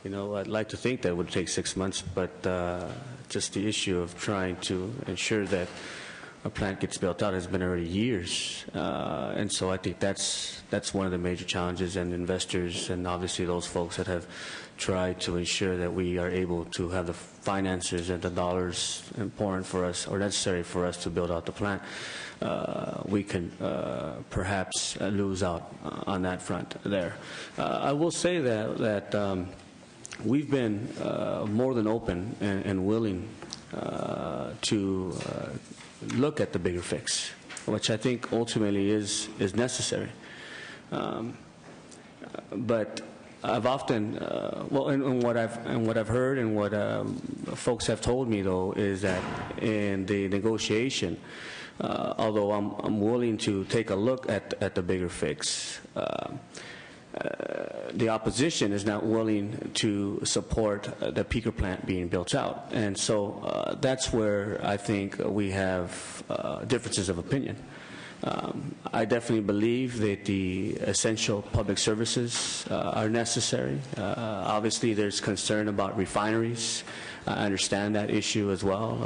You know, I'd like to think that it would take 6 months, but just the issue of trying to ensure that a plant gets built out has been already years, and so I think that's one of the major challenges, and investors and obviously those folks that have tried to ensure that we are able to have the finances and the dollars important for us or necessary for us to build out the plant, we can perhaps lose out on that front there. I will say that we've been more than open and willing to look at the bigger fix, which I think ultimately is necessary. But I've often, and what I've heard and what folks have told me though is that in the negotiation, although I'm willing to take a look at the bigger fix, the opposition is not willing to support the peaker plant being built out. And so that's where I think we have differences of opinion. I definitely believe that the essential public services are necessary. Obviously, there's concern about refineries. I understand that issue as well.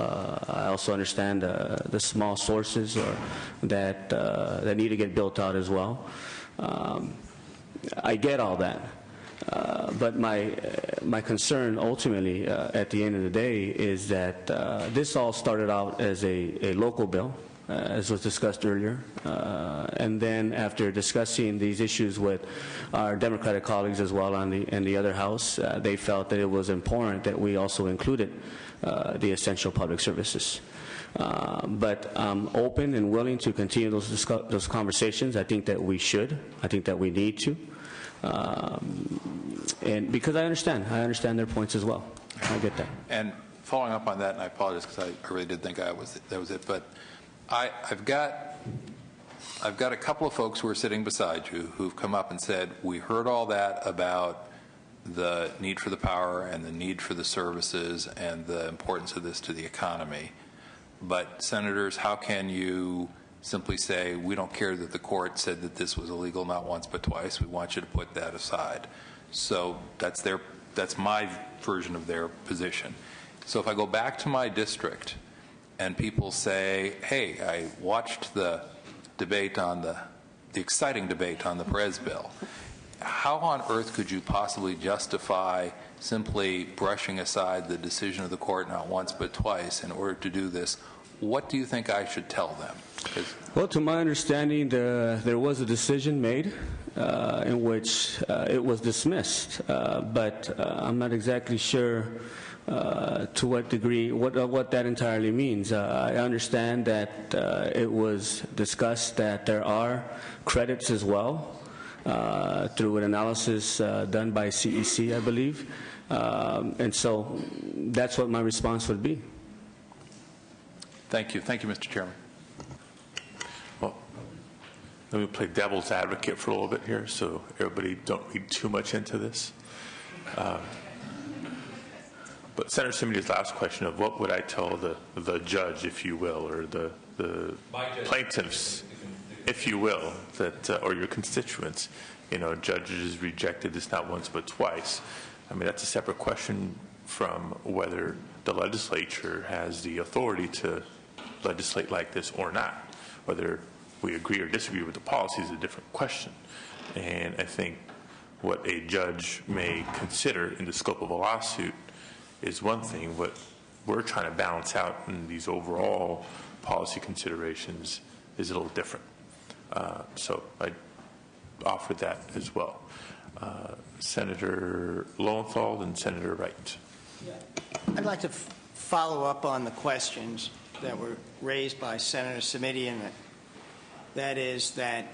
I also understand the small sources that need to get built out as well. I get all that, but my concern ultimately at the end of the day is that this all started out as a local bill, as was discussed earlier, and then after discussing these issues with our Democratic colleagues as well in the other House, they felt that it was important that we also included the essential public services. But I'm open and willing to continue those conversations. I think that we should. I think that we need to. And because I understand their points as well. I get that. And following up on that, and I apologize because I really did think that was it, but I've got a couple of folks who are sitting beside you who've come up and said, we heard all that about the need for the power and the need for the services and the importance of this to the economy. But senators, how can you simply say, we don't care that the court said that this was illegal not once but twice, we want you to put that aside? So that's my version of their position. So if I go back to my district and people say, hey, I watched the debate on the exciting debate on the Perez bill, how on earth could you possibly justify simply brushing aside the decision of the court not once but twice in order to do this? What do you think I should tell them? Well, to my understanding, there was a decision made in which it was dismissed, but I'm not exactly sure to what degree, what that entirely means. I understand that it was discussed that there are credits as well through an analysis done by CEC, I believe, and so that's what my response would be. Thank you. Thank you, Mr. Chairman. Well, let me play devil's advocate for a little bit here so everybody don't read too much into this. But Senator Simity's last question of what would I tell the judge, if you will, or the plaintiffs, if you will, that or your constituents, judges rejected this not once but twice. I mean, that's a separate question from whether the legislature has the authority to legislate like this or not. Whether we agree or disagree with the policy is a different question. And I think what a judge may consider in the scope of a lawsuit is one thing. What we're trying to balance out in these overall policy considerations is a little different. So I offered that as well. Senator Lowenthal and Senator Wright. I'd like to follow up on the questions that were raised by Senator Simity, and that is that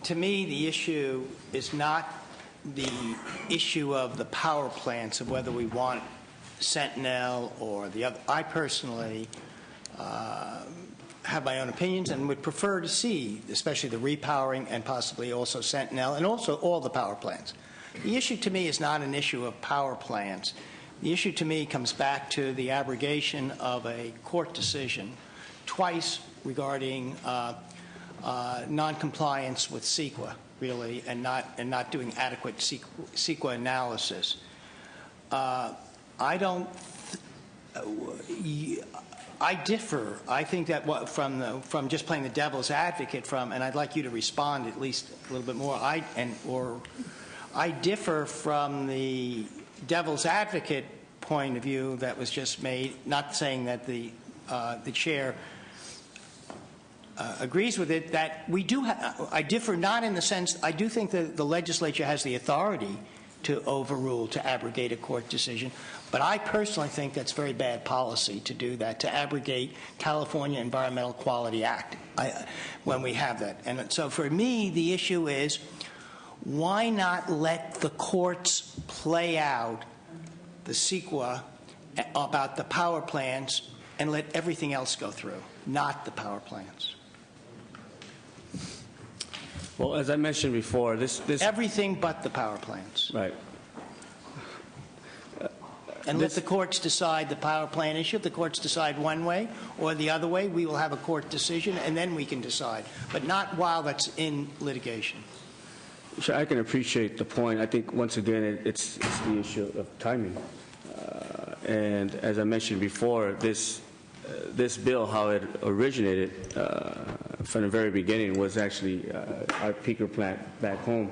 to me the issue is not the issue of the power plants of whether we want Sentinel or the other. I personally have my own opinions and would prefer to see, especially the repowering and possibly also Sentinel and also all the power plants. The issue to me is not an issue of power plants. The issue to me comes back to the abrogation of a court decision twice regarding noncompliance with CEQA, really, and not doing adequate CEQA analysis. I differ. I think that from just playing the devil's advocate and I'd like you to respond at least a little bit more. I differ from the devil's advocate point of view that was just made, not saying that the chair agrees with it, that we do I differ not in the sense, I do think that the legislature has the authority to overrule, to abrogate a court decision, but I personally think that's very bad policy to do that, to abrogate California Environmental Quality Act when we have that. And so for me, the issue is, why not let the courts play out the CEQA about the power plants and let everything else go through, not the power plants? Well, as I mentioned before, this everything but the power plants. Right. And let the courts decide the power plant issue. If the courts decide one way or the other way, we will have a court decision, and then we can decide, but not while that's in litigation. Sure, I can appreciate the point. I think, once again, it's the issue of timing. And as I mentioned before, this bill, how it originated from the very beginning, was actually our peaker plant back home.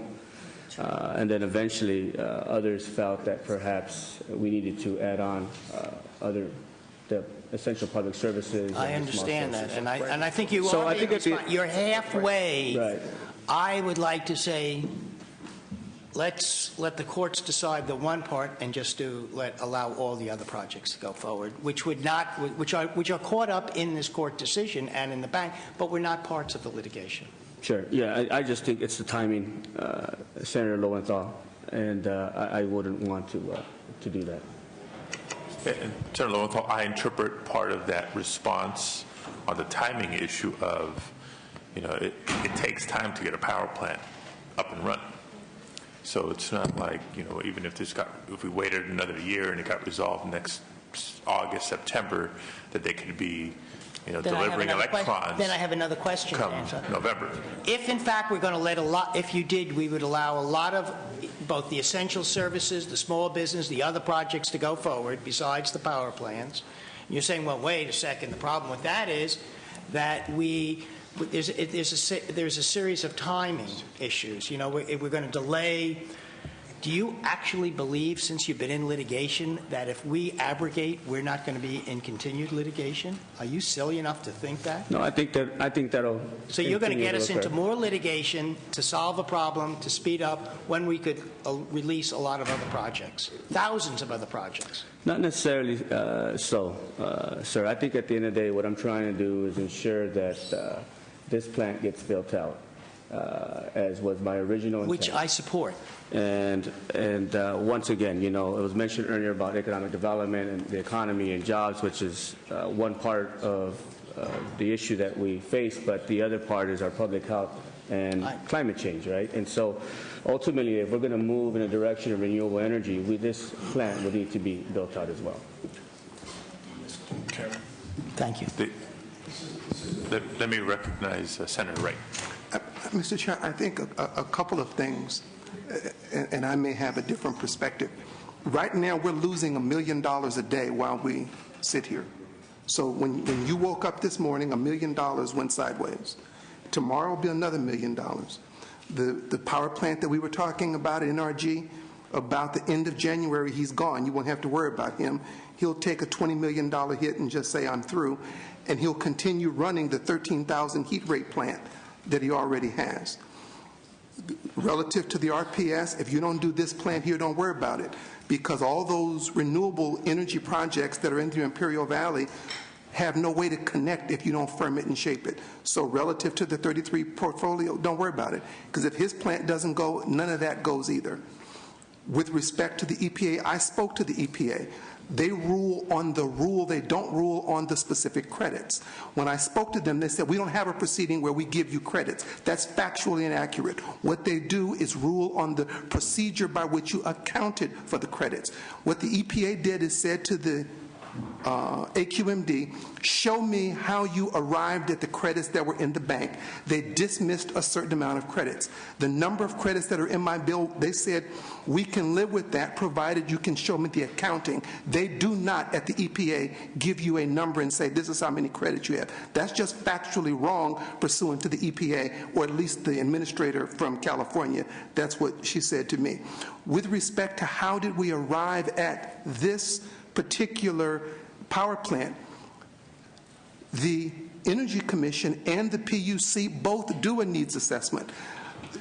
And then eventually others felt that perhaps we needed to add on the essential public services. I understand that, and I think you so are. I think you're halfway. Right. I would like to say let's let the courts decide the one part and just allow all the other projects to go forward, which are caught up in this court decision and in the bank, but we're not parts of the litigation. Sure. Yeah, I just think it's the timing, Senator Lowenthal, and I wouldn't want to do that. And Senator Lowenthal, I interpret part of that response on the timing issue of, it takes time to get a power plant up and running. So it's not like, even if we waited another year and it got resolved next August, September, that they could be, delivering electrons. Then I have another question to come answer. November. If, in fact, we're going to let we would allow a lot of both the essential services, the small business, the other projects to go forward besides the power plants. You're saying, well, wait a second. The problem with that is that there's a series of timing issues. We're going to delay. Do you actually believe, since you've been in litigation, that if we abrogate, we're not going to be in continued litigation? Are you silly enough to think that? No, I think that'll. So you're going to get us into more litigation to solve a problem, to speed up, when we could release a lot of other projects, thousands of other projects. Not necessarily so, sir. I think at the end of the day, what I'm trying to do is ensure that this plant gets built out, as was my original intent. Which I support. And once again, it was mentioned earlier about economic development and the economy and jobs, which is one part of the issue that we face, but the other part is our public health and climate change, right? And so ultimately, if we're going to move in a direction of renewable energy, this plant would need to be built out as well. Thank you. Let me recognize Senator Wright. Mr. Chair, I think a couple of things, and I may have a different perspective. Right now, we're losing $1 million a day while we sit here. So when you woke up this morning, $1 million went sideways. Tomorrow will be another $1 million. The power plant that we were talking about at NRG, about the end of January, he's gone. You won't have to worry about him. He'll take a $20 million hit and just say, I'm through. And he'll continue running the 13,000 heat rate plant that he already has. Relative to the RPS, if you don't do this plant here, don't worry about it, because all those renewable energy projects that are in the Imperial Valley have no way to connect if you don't firm it and shape it. So relative to the 33 portfolio, don't worry about it, because if his plant doesn't go, none of that goes either. With respect to the EPA, I spoke to the EPA. They rule on the rule. They don't rule on the specific credits. When I spoke to them, they said, we don't have a proceeding where we give you credits. That's factually inaccurate. What they do is rule on the procedure by which you accounted for the credits. What the EPA did is said to the AQMD, show me how you arrived at the credits that were in the bank. They dismissed a certain amount of credits. The number of credits that are in my bill, they said, we can live with that provided you can show me the accounting. They do not, at the EPA, give you a number and say, this is how many credits you have. That's just factually wrong pursuant to the EPA, or at least the administrator from California. That's what she said to me. With respect to how did we arrive at this particular power plant, the Energy Commission and the PUC both do a needs assessment.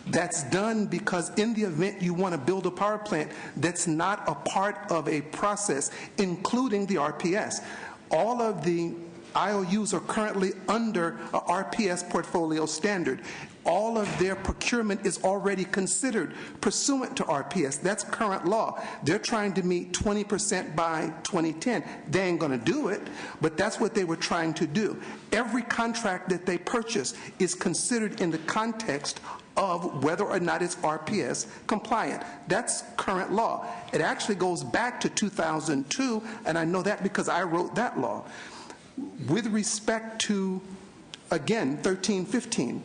That's done because in the event you want to build a power plant that's not a part of a process, including the RPS. All of the IOUs are currently under a RPS portfolio standard. All of their procurement is already considered pursuant to RPS. That's current law. They're trying to meet 20% by 2010. They ain't going to do it, but that's what they were trying to do. Every contract that they purchase is considered in the context of whether or not it's RPS compliant. That's current law. It actually goes back to 2002, and I know that because I wrote that law. With respect to, again, 1315,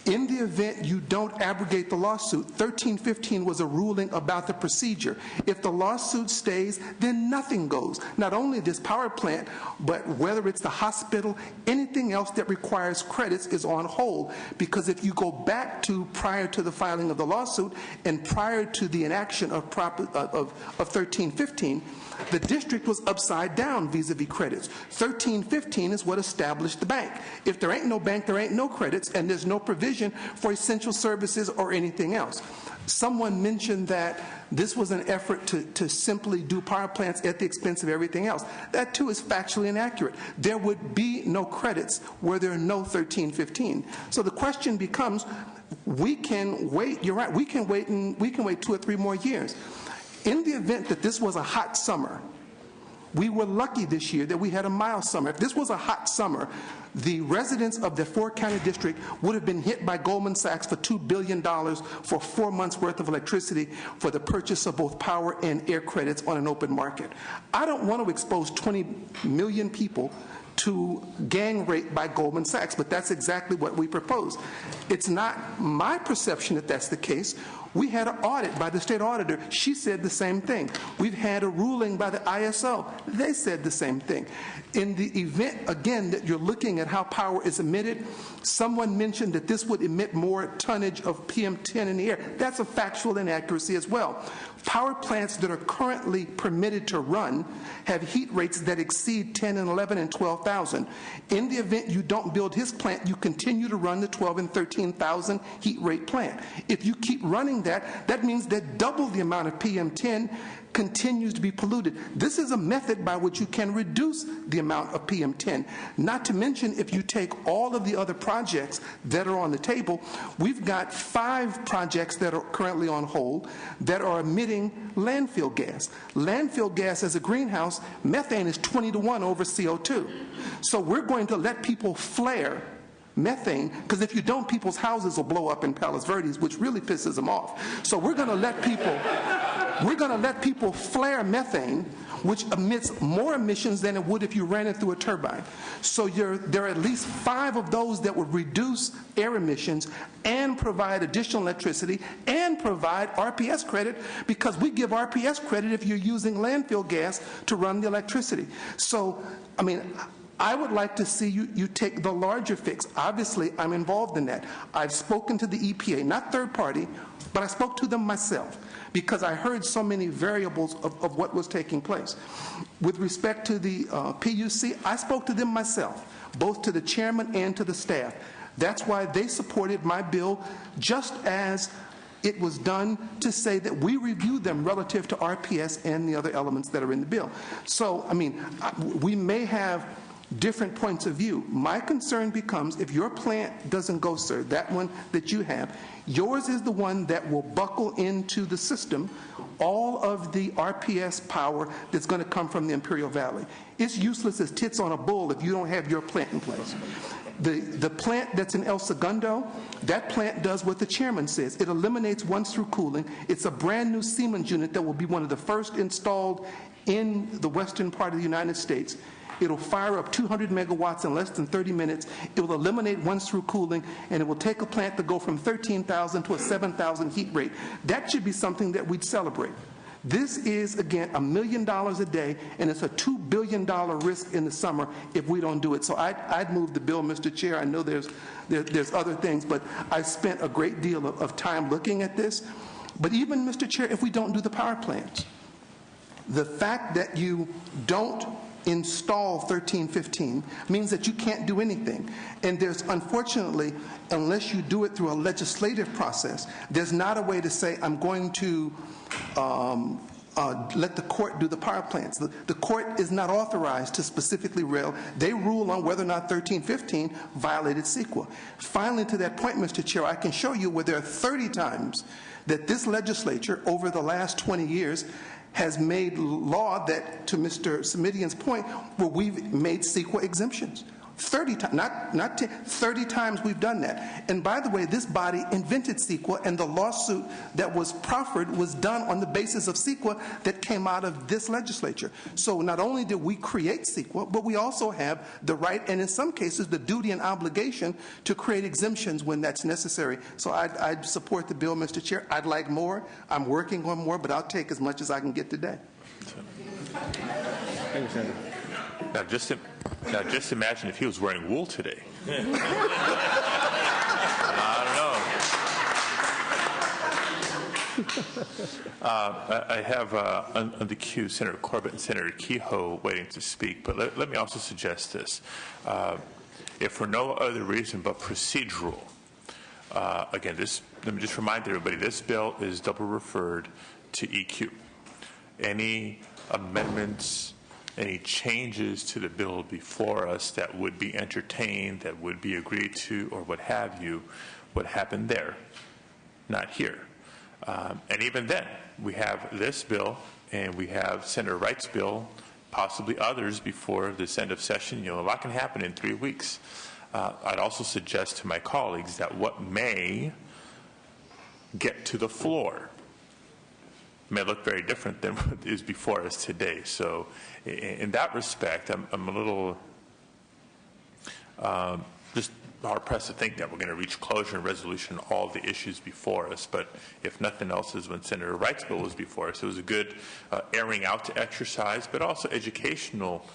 in the event you don't abrogate the lawsuit, 1315 was a ruling about the procedure. If the lawsuit stays, then nothing goes. Not only this power plant, but whether it's the hospital, anything else that requires credits is on hold. Because if you go back to prior to the filing of the lawsuit and prior to the enaction of 1315, the district was upside down vis-a-vis credits. 1315 is what established the bank. If there ain't no bank, there ain't no credits, and there's no provision decision for essential services or anything else. Someone mentioned that this was an effort to simply do power plants at the expense of everything else. That, too, is factually inaccurate. There would be no credits where there are no 1315. So the question becomes, we can wait, you're right, we can wait 2 or 3 more years. In the event that this was a hot summer, we were lucky this year that we had a mild summer. If this was a hot summer, the residents of the Ford County District would have been hit by Goldman Sachs for $2 billion for 4 months' worth of electricity for the purchase of both power and air credits on an open market. I don't want to expose 20 million people to gang rape by Goldman Sachs, but that's exactly what we propose. It's not my perception that that's the case. We had an audit by the state auditor. She said the same thing. We've had a ruling by the ISO. They said the same thing. In the event, again, that you're looking at how power is emitted, someone mentioned that this would emit more tonnage of PM10 in the air. That's a factual inaccuracy as well. Power plants that are currently permitted to run have heat rates that exceed 10 and 11 and 12,000. In the event you don't build his plant, you continue to run the 12 and 13,000 heat rate plant. If you keep running that, that means that double the amount of PM10 continues to be polluted. This is a method by which you can reduce the amount of PM10. Not to mention, if you take all of the other projects that are on the table, we've got 5 projects that are currently on hold that are emitting landfill gas. Landfill gas as a greenhouse, methane is 20 to 1 over CO2. So we're going to let people flare methane, because if you don't, people's houses will blow up in Palos Verdes, which really pisses them off. So we're going to let people flare methane, which emits more emissions than it would if you ran it through a turbine. So there are at least 5 of those that would reduce air emissions and provide additional electricity and provide RPS credit, because we give RPS credit if you're using landfill gas to run the electricity. So, I mean, I would like to see you take the larger fix. Obviously, I'm involved in that. I've spoken to the EPA, not third party, but I spoke to them myself because I heard so many variables of what was taking place. With respect to the PUC, I spoke to them myself, both to the chairman and to the staff. That's why they supported my bill, just as it was done to say that we review them relative to RPS and the other elements that are in the bill. So, I mean, we may have different points of view. My concern becomes, if your plant doesn't go, sir, that one that you have, yours is the one that will buckle into the system all of the RPS power that's going to come from the Imperial Valley. It's useless as tits on a bull if you don't have your plant in place. The plant that's in El Segundo, that plant does what the chairman says. It eliminates once-through cooling. It's a brand new Siemens unit that will be one of the first installed in the western part of the United States. It'll fire up 200 megawatts in less than 30 minutes. It will eliminate once-through cooling, and it will take a plant to go from 13,000 to a 7,000 heat rate. That should be something that we'd celebrate. This is, again, $1 million a day, and it's a $2 billion risk in the summer if we don't do it. So I'd move the bill, Mr. Chair. I know there's other things, but I spent a great deal of time looking at this. But even, Mr. Chair, if we don't do the power plants, the fact that you don't install 1315 means that you can't do anything. And there's, unfortunately, unless you do it through a legislative process, there's not a way to say, I'm going to let the court do the power plants. The court is not authorized to specifically rail. They rule on whether or not 1315 violated CEQA. Finally, to that point, Mr. Chair, I can show you where there are 30 times that this legislature over the last 20 years has made law that, to Mr. Semidian's point, where we've made CEQA exemptions. 30 times, not 10, 30 times we've done that. And by the way, this body invented CEQA, and the lawsuit that was proffered was done on the basis of CEQA that came out of this legislature. So not only did we create CEQA, but we also have the right, and in some cases, the duty and obligation to create exemptions when that's necessary. So I'd support the bill, Mr. Chair. I'd like more. I'm working on more, but I'll take as much as I can get today. Thank you, Senator. Now, just imagine if he was wearing wool today. I don't know. I have on the queue Senator Corbett and Senator Kehoe waiting to speak, but let me also suggest this. If for no other reason but procedural, Again, let me just remind everybody, this bill is double referred to EQ. Any amendments, any changes to the bill before us that would be entertained, that would be agreed to, or what have you, would happen there, not here. And even then, we have this bill, and we have Senator Wright's bill, possibly others before this end of session. You know, a lot can happen in 3 weeks. I'd also suggest to my colleagues that what may get to the floor may look very different than what is before us today. So in that respect, I'm a little just hard-pressed to think that we're going to reach closure and resolution on all the issues before us. But if nothing else, is when Senator Wright's bill was before us, it was a good airing out exercise, but also educational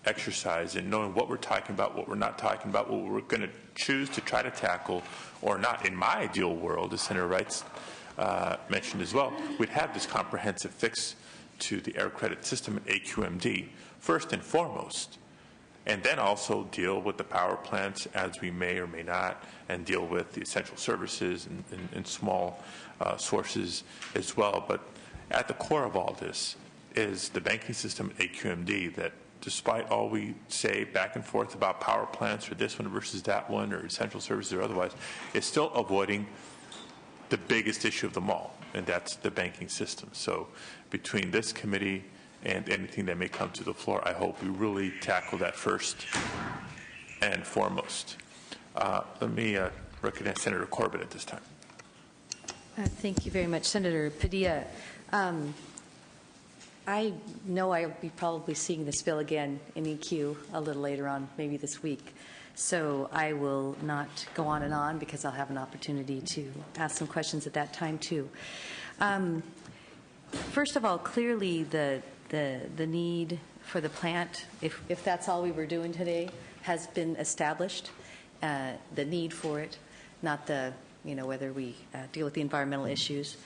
exercise in knowing what we're talking about, what we're not talking about, what we're going to choose to try to tackle or not. In my ideal world, as Senator Wright's mentioned as well, we'd have this comprehensive fix to the air credit system at AQMD first and foremost, and then also deal with the power plants as we may or may not, and deal with the essential services and small sources as well. But at the core of all this is the banking system at AQMD that, despite all we say back and forth about power plants or this one versus that one or essential services or otherwise, is still avoiding the biggest issue of them all, and that's the banking system. So between this committee and anything that may come to the floor, I hope we really tackle that first and foremost. Let me recognize Senator Corbett at this time. Thank you very much, Senator Padilla. I know I'll be probably seeing this bill again in EQ a little later on, maybe this week. So I will not go on and on because I'll have an opportunity to ask some questions at that time too. First of all, clearly the need for the plant, if that's all we were doing today, has been established. The need for it, not the, whether we deal with the environmental issues.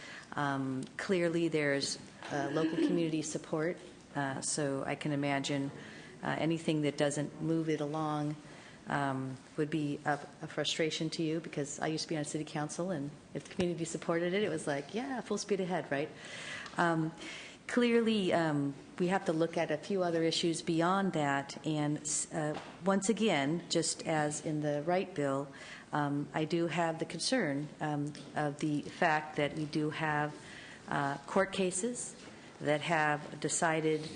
Clearly there's local community support, so I can imagine anything that doesn't move it along would be a frustration to you, because I used to be on city council, and if the community supported it, it was like, yeah, full speed ahead, right? Clearly, we have to look at a few other issues beyond that, and once again, just as in the Wright bill, I do have the concern of the fact that we do have court cases that have decided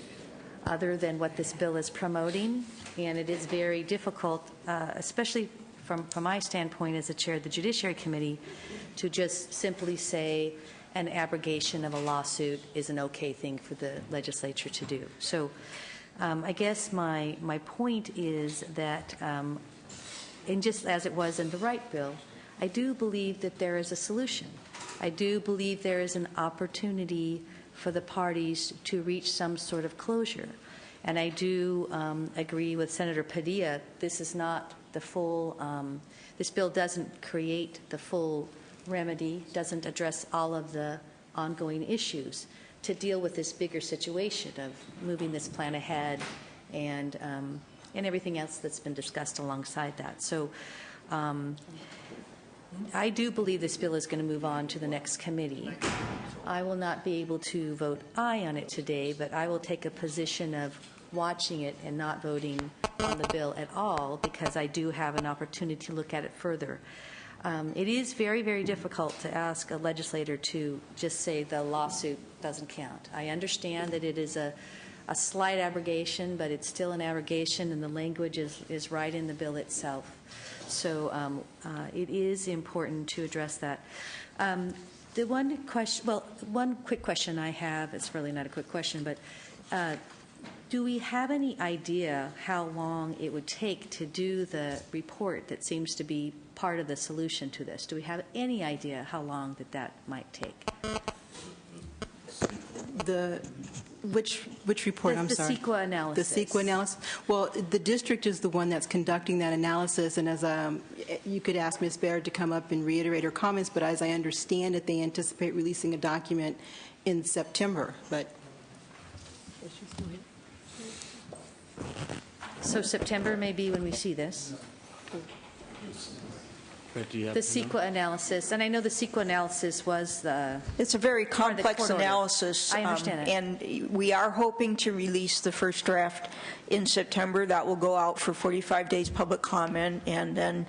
other than what this bill is promoting, and it is very difficult, especially from my standpoint as the chair of the Judiciary Committee, to just simply say an abrogation of a lawsuit is an okay thing for the legislature to do. So I guess my point is that, and just as it was in the Wright bill, I do believe that there is a solution. I do believe there is an opportunity for the parties to reach some sort of closure. And I do agree with Senator Padilla, this is not the full, this bill doesn't create the full remedy, doesn't address all of the ongoing issues to deal with this bigger situation of moving this plan ahead and everything else that's been discussed alongside that. So I do believe this bill is going to move on to the next committee. I will not be able to vote aye on it today, but I will take a position of watching it and not voting on the bill at all, because I do have an opportunity to look at it further. It is very, very difficult to ask a legislator to just say the lawsuit doesn't count. I understand that it is a slight abrogation, but it's still an abrogation, and the language is right in the bill itself. So it is important to address that. The one question, well, one quick question I have, it's really not a quick question, but do we have any idea how long it would take to do the report that seems to be part of the solution to this? Do we have any idea how long that might take? Which report? I'm sorry. The CEQA analysis. The CEQA analysis. Well, the district is the one that's conducting that analysis, and as you could ask Ms. Baird to come up and reiterate her comments, but as I understand it, they anticipate releasing a document in September. But so September may be when we see this. But do you have The to know? CEQA analysis, and I know the CEQA analysis was the... It's a very part of the complex court order. analysis. I understand it. And we are hoping to release the first draft in September. That will go out for 45 days public comment and then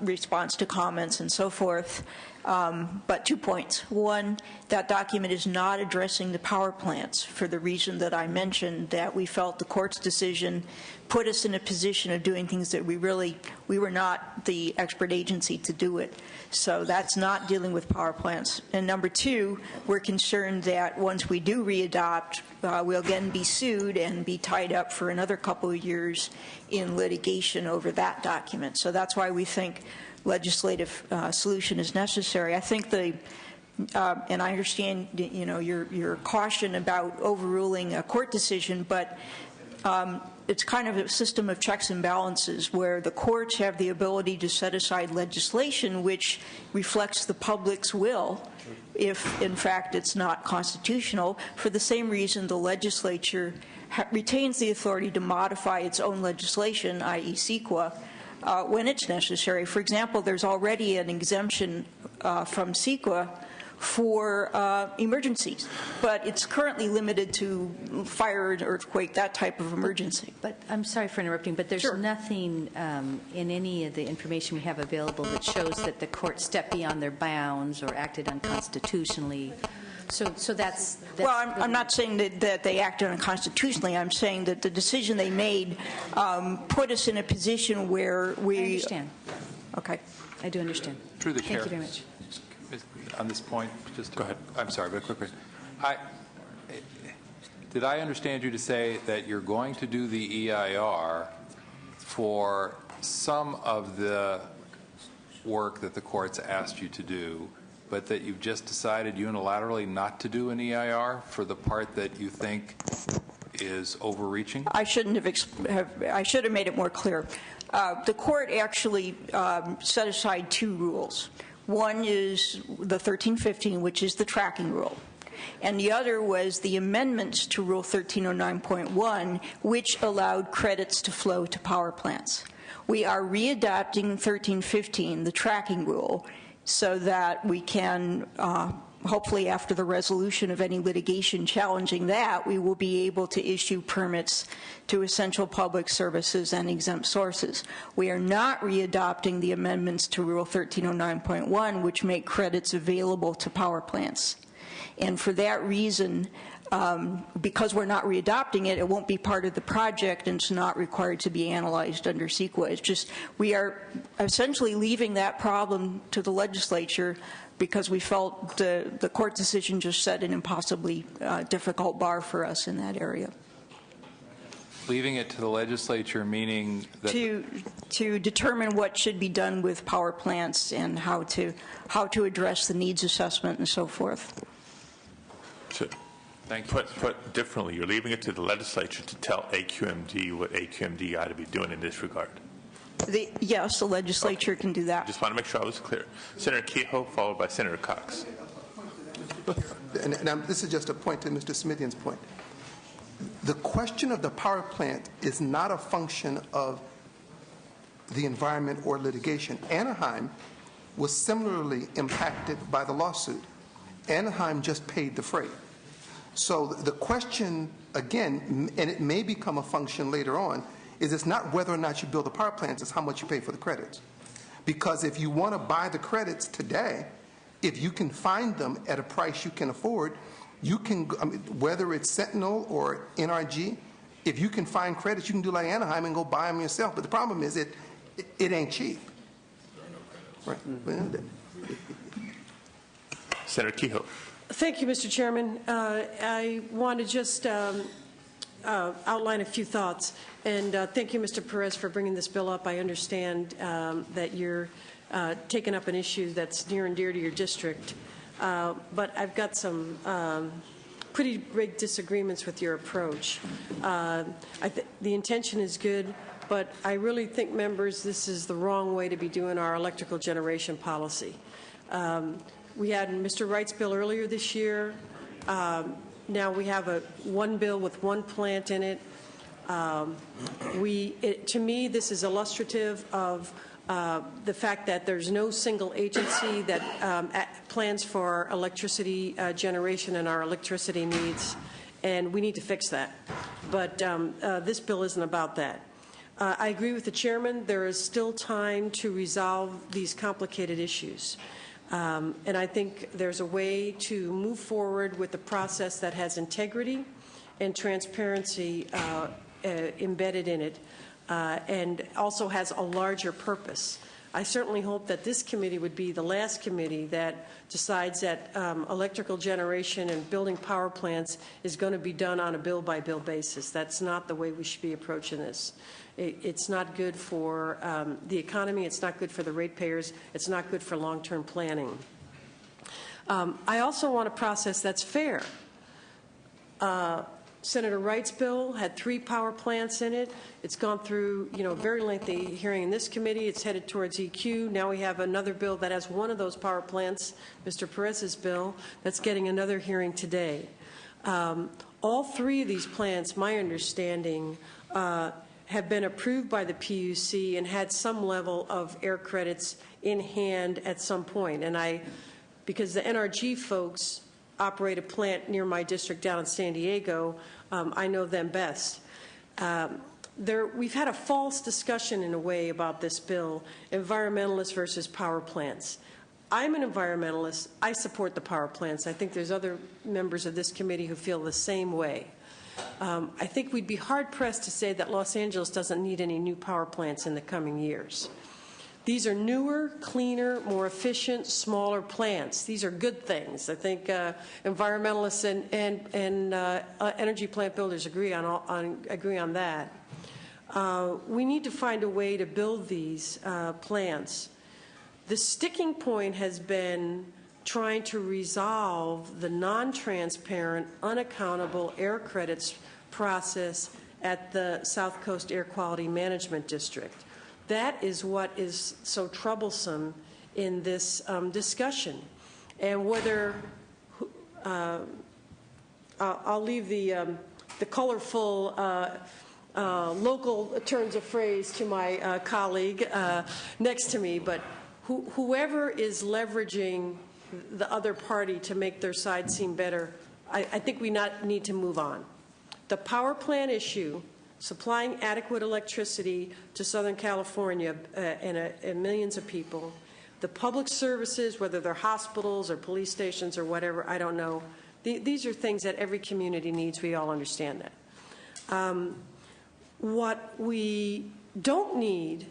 response to comments and so forth. But 2 points. One, that document is not addressing the power plants for the reason that I mentioned, that we felt the court's decision put us in a position of doing things that we were not the expert agency to do it. So that's not dealing with power plants. And number two, we're concerned that once we do readopt, we'll again be sued and be tied up for another couple of years in litigation over that document. So that's why we think legislative solution is necessary. I think and I understand, your caution about overruling a court decision, but it's kind of a system of checks and balances where the courts have the ability to set aside legislation which reflects the public's will if, in fact, it's not constitutional. For the same reason, the legislature retains the authority to modify its own legislation, i.e. CEQA, when it's necessary. For example, there's already an exemption from CEQA for emergencies, but it's currently limited to fire and earthquake, that type of emergency. But I'm sorry for interrupting, but there's nothing in any of the information we have available that shows that the court stepped beyond their bounds or acted unconstitutionally. So that's well, I'm not saying that they acted unconstitutionally. I'm saying that the decision they made put us in a position where we... I understand. Okay. I do understand. Through the chair. Thank you very much. On this point, go ahead. I'm sorry, but quickly. Did I understand you to say that you're going to do the EIR for some of the work that the courts asked you to do, but that you've just decided unilaterally not to do an EIR for the part that you think is overreaching? I shouldn't have I should have made it more clear. The court actually set aside two rules. One is the 1315, which is the tracking rule. And the other was the amendments to Rule 1309.1, which allowed credits to flow to power plants. We are readopting 1315, the tracking rule, so that we can, hopefully after the resolution of any litigation challenging that, we will be able to issue permits to essential public services and exempt sources. We are not readopting the amendments to Rule 1309.1, which make credits available to power plants. And for that reason, because we're not readopting it, it won't be part of the project and it's not required to be analyzed under CEQA. It's just we are essentially leaving that problem to the legislature because we felt the court decision just set an impossibly difficult bar for us in that area. Leaving it to the legislature, meaning that to determine what should be done with power plants and how to address the needs assessment and so forth. So, put differently, you're leaving it to the legislature to tell AQMD what AQMD ought to be doing in this regard. Yes, the legislature can do that. Just want to make sure I was clear. Senator Kehoe, followed by Senator Cox. And this is just a point to Mr. Smithian's point. The question of the power plant is not a function of the environment or litigation. Anaheim was similarly impacted by the lawsuit. Anaheim just paid the freight. So the question, again, and it may become a function later on, is it's not whether or not you build the power plants, it's how much you pay for the credits. Because if you want to buy the credits today, if you can find them at a price you can afford, you can, whether it's Sentinel or NRG, if you can find credits, you can do like Anaheim and go buy them yourself. But the problem is it ain't cheap. Right? Senator Kehoe. Thank you, Mr. Chairman. I want to just outline a few thoughts. And thank you, Mr. Perez, for bringing this bill up. I understand that you're taking up an issue that's near and dear to your district. But I've got some pretty big disagreements with your approach. The intention is good, but I really think, members, this is the wrong way to be doing our electrical generation policy. We had Mr. Wright's bill earlier this year. Now we have one bill with one plant in it. To me, this is illustrative of the fact that there's no single agency that plans for electricity generation and our electricity needs, and we need to fix that. But this bill isn't about that. I agree with the chairman. There is still time to resolve these complicated issues. And I think there's a way to move forward with a process that has integrity and transparency embedded in it, and also has a larger purpose. I certainly hope that this committee would be the last committee that decides that electrical generation and building power plants is going to be done on a bill-by-bill basis. That's not the way we should be approaching this. It's not good for the economy. It's not good for the ratepayers. It's not good for long-term planning. I also want a process that's fair. Senator Wright's bill had 3 power plants in it. It's gone through, a very lengthy hearing in this committee. It's headed towards EQ. Now we have another bill that has one of those power plants, Mr. Perez's bill, that's getting another hearing today. All 3 of these plants, my understanding, have been approved by the PUC and had some level of air credits in hand at some point. And because the NRG folks operate a plant near my district down in San Diego, I know them best. We've had a false discussion in a way about this bill, environmentalists versus power plants. I'm an environmentalist. I support the power plants. I think there's other members of this committee who feel the same way. I think we'd be hard-pressed to say that Los Angeles doesn't need any new power plants in the coming years. These are newer, cleaner, more efficient, smaller plants. These are good things. I think environmentalists and energy plant builders agree on that. We need to find a way to build these plants. The sticking point has been trying to resolve the non-transparent, unaccountable air credits process at the South Coast Air Quality Management District. That is what is so troublesome in this discussion. And whether, I'll leave the colorful local turns of phrase to my colleague next to me, but whoever is leveraging the other party to make their side seem better, I think we need to move on. The power plant issue, supplying adequate electricity to Southern California and millions of people, the public services, whether they're hospitals or police stations or whatever, I don't know. These are things that every community needs. We all understand that. What we don't need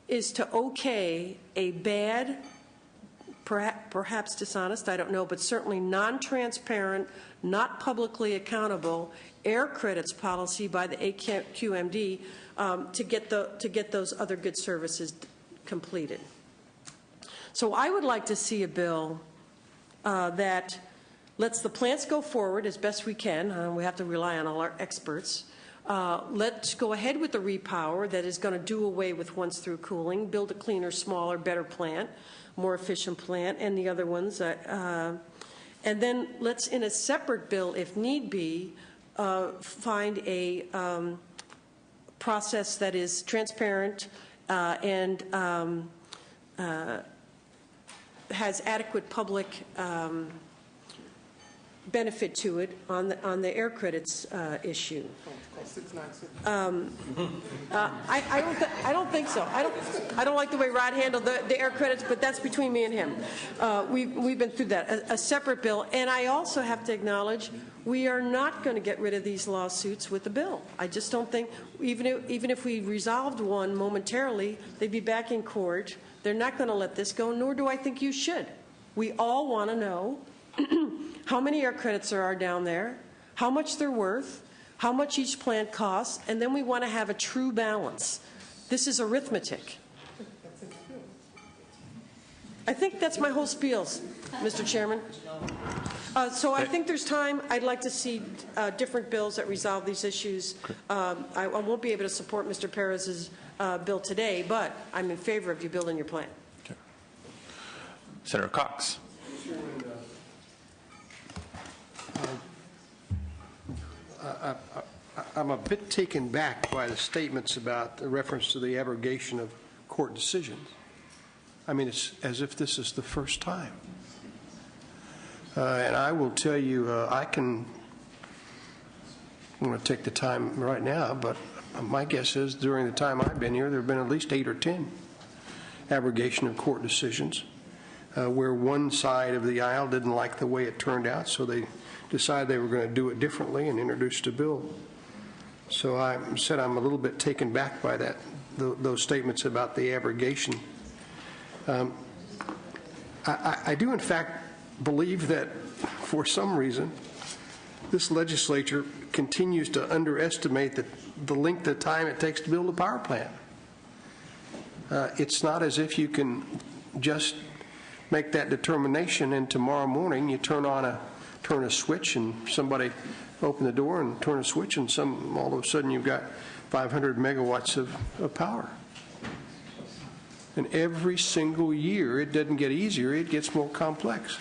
is to okay a bad, perhaps dishonest, I don't know, but certainly non-transparent, not publicly accountable air credits policy by the AQMD to get those other good services completed. So I would like to see a bill that lets the plants go forward as best we can. We have to rely on all our experts. Let's go ahead with the repower that is going to do away with once-through cooling, build a cleaner, smaller, better plant, more efficient plant, and the other ones. And then let's, in a separate bill, if need be, find a process that is transparent and has adequate public benefit to it on the air credits issue. I don't think so. I don't like the way Rod handled the air credits, but that's between me and him. We've been through that. A separate bill, and I also have to acknowledge we are not going to get rid of these lawsuits with the bill. I just don't think, even if we resolved one momentarily, they'd be back in court. They're not going to let this go, nor do I think you should. We all want to know how many air credits there are down there, how much they're worth, how much each plant costs, and then we want to have a true balance. This is arithmetic. I think that's my whole spiel, Mr. Chairman. So I think there's time. I'd like to see different bills that resolve these issues. I won't be able to support Mr. Perez's bill today, but I'm in favor of you building your plant. Okay. Senator Cox. I'm a bit taken back by the statements about the reference to the abrogation of court decisions. I mean, it's as if this is the first time. And I will tell you, I'm going to take the time right now, but my guess is during the time I've been here, there have been at least 8 or 10 abrogation of court decisions where one side of the aisle didn't like the way it turned out, so they decided they were going to do it differently and introduced a bill. So I said I'm a little bit taken back by that, those statements about the abrogation. I do, in fact, believe that for some reason this legislature continues to underestimate the length of time it takes to build a power plant. It's not as if you can just make that determination and tomorrow morning you turn a switch and somebody open the door and turn a switch and all of a sudden you've got 500 megawatts of power. And every single year it doesn't get easier, it gets more complex.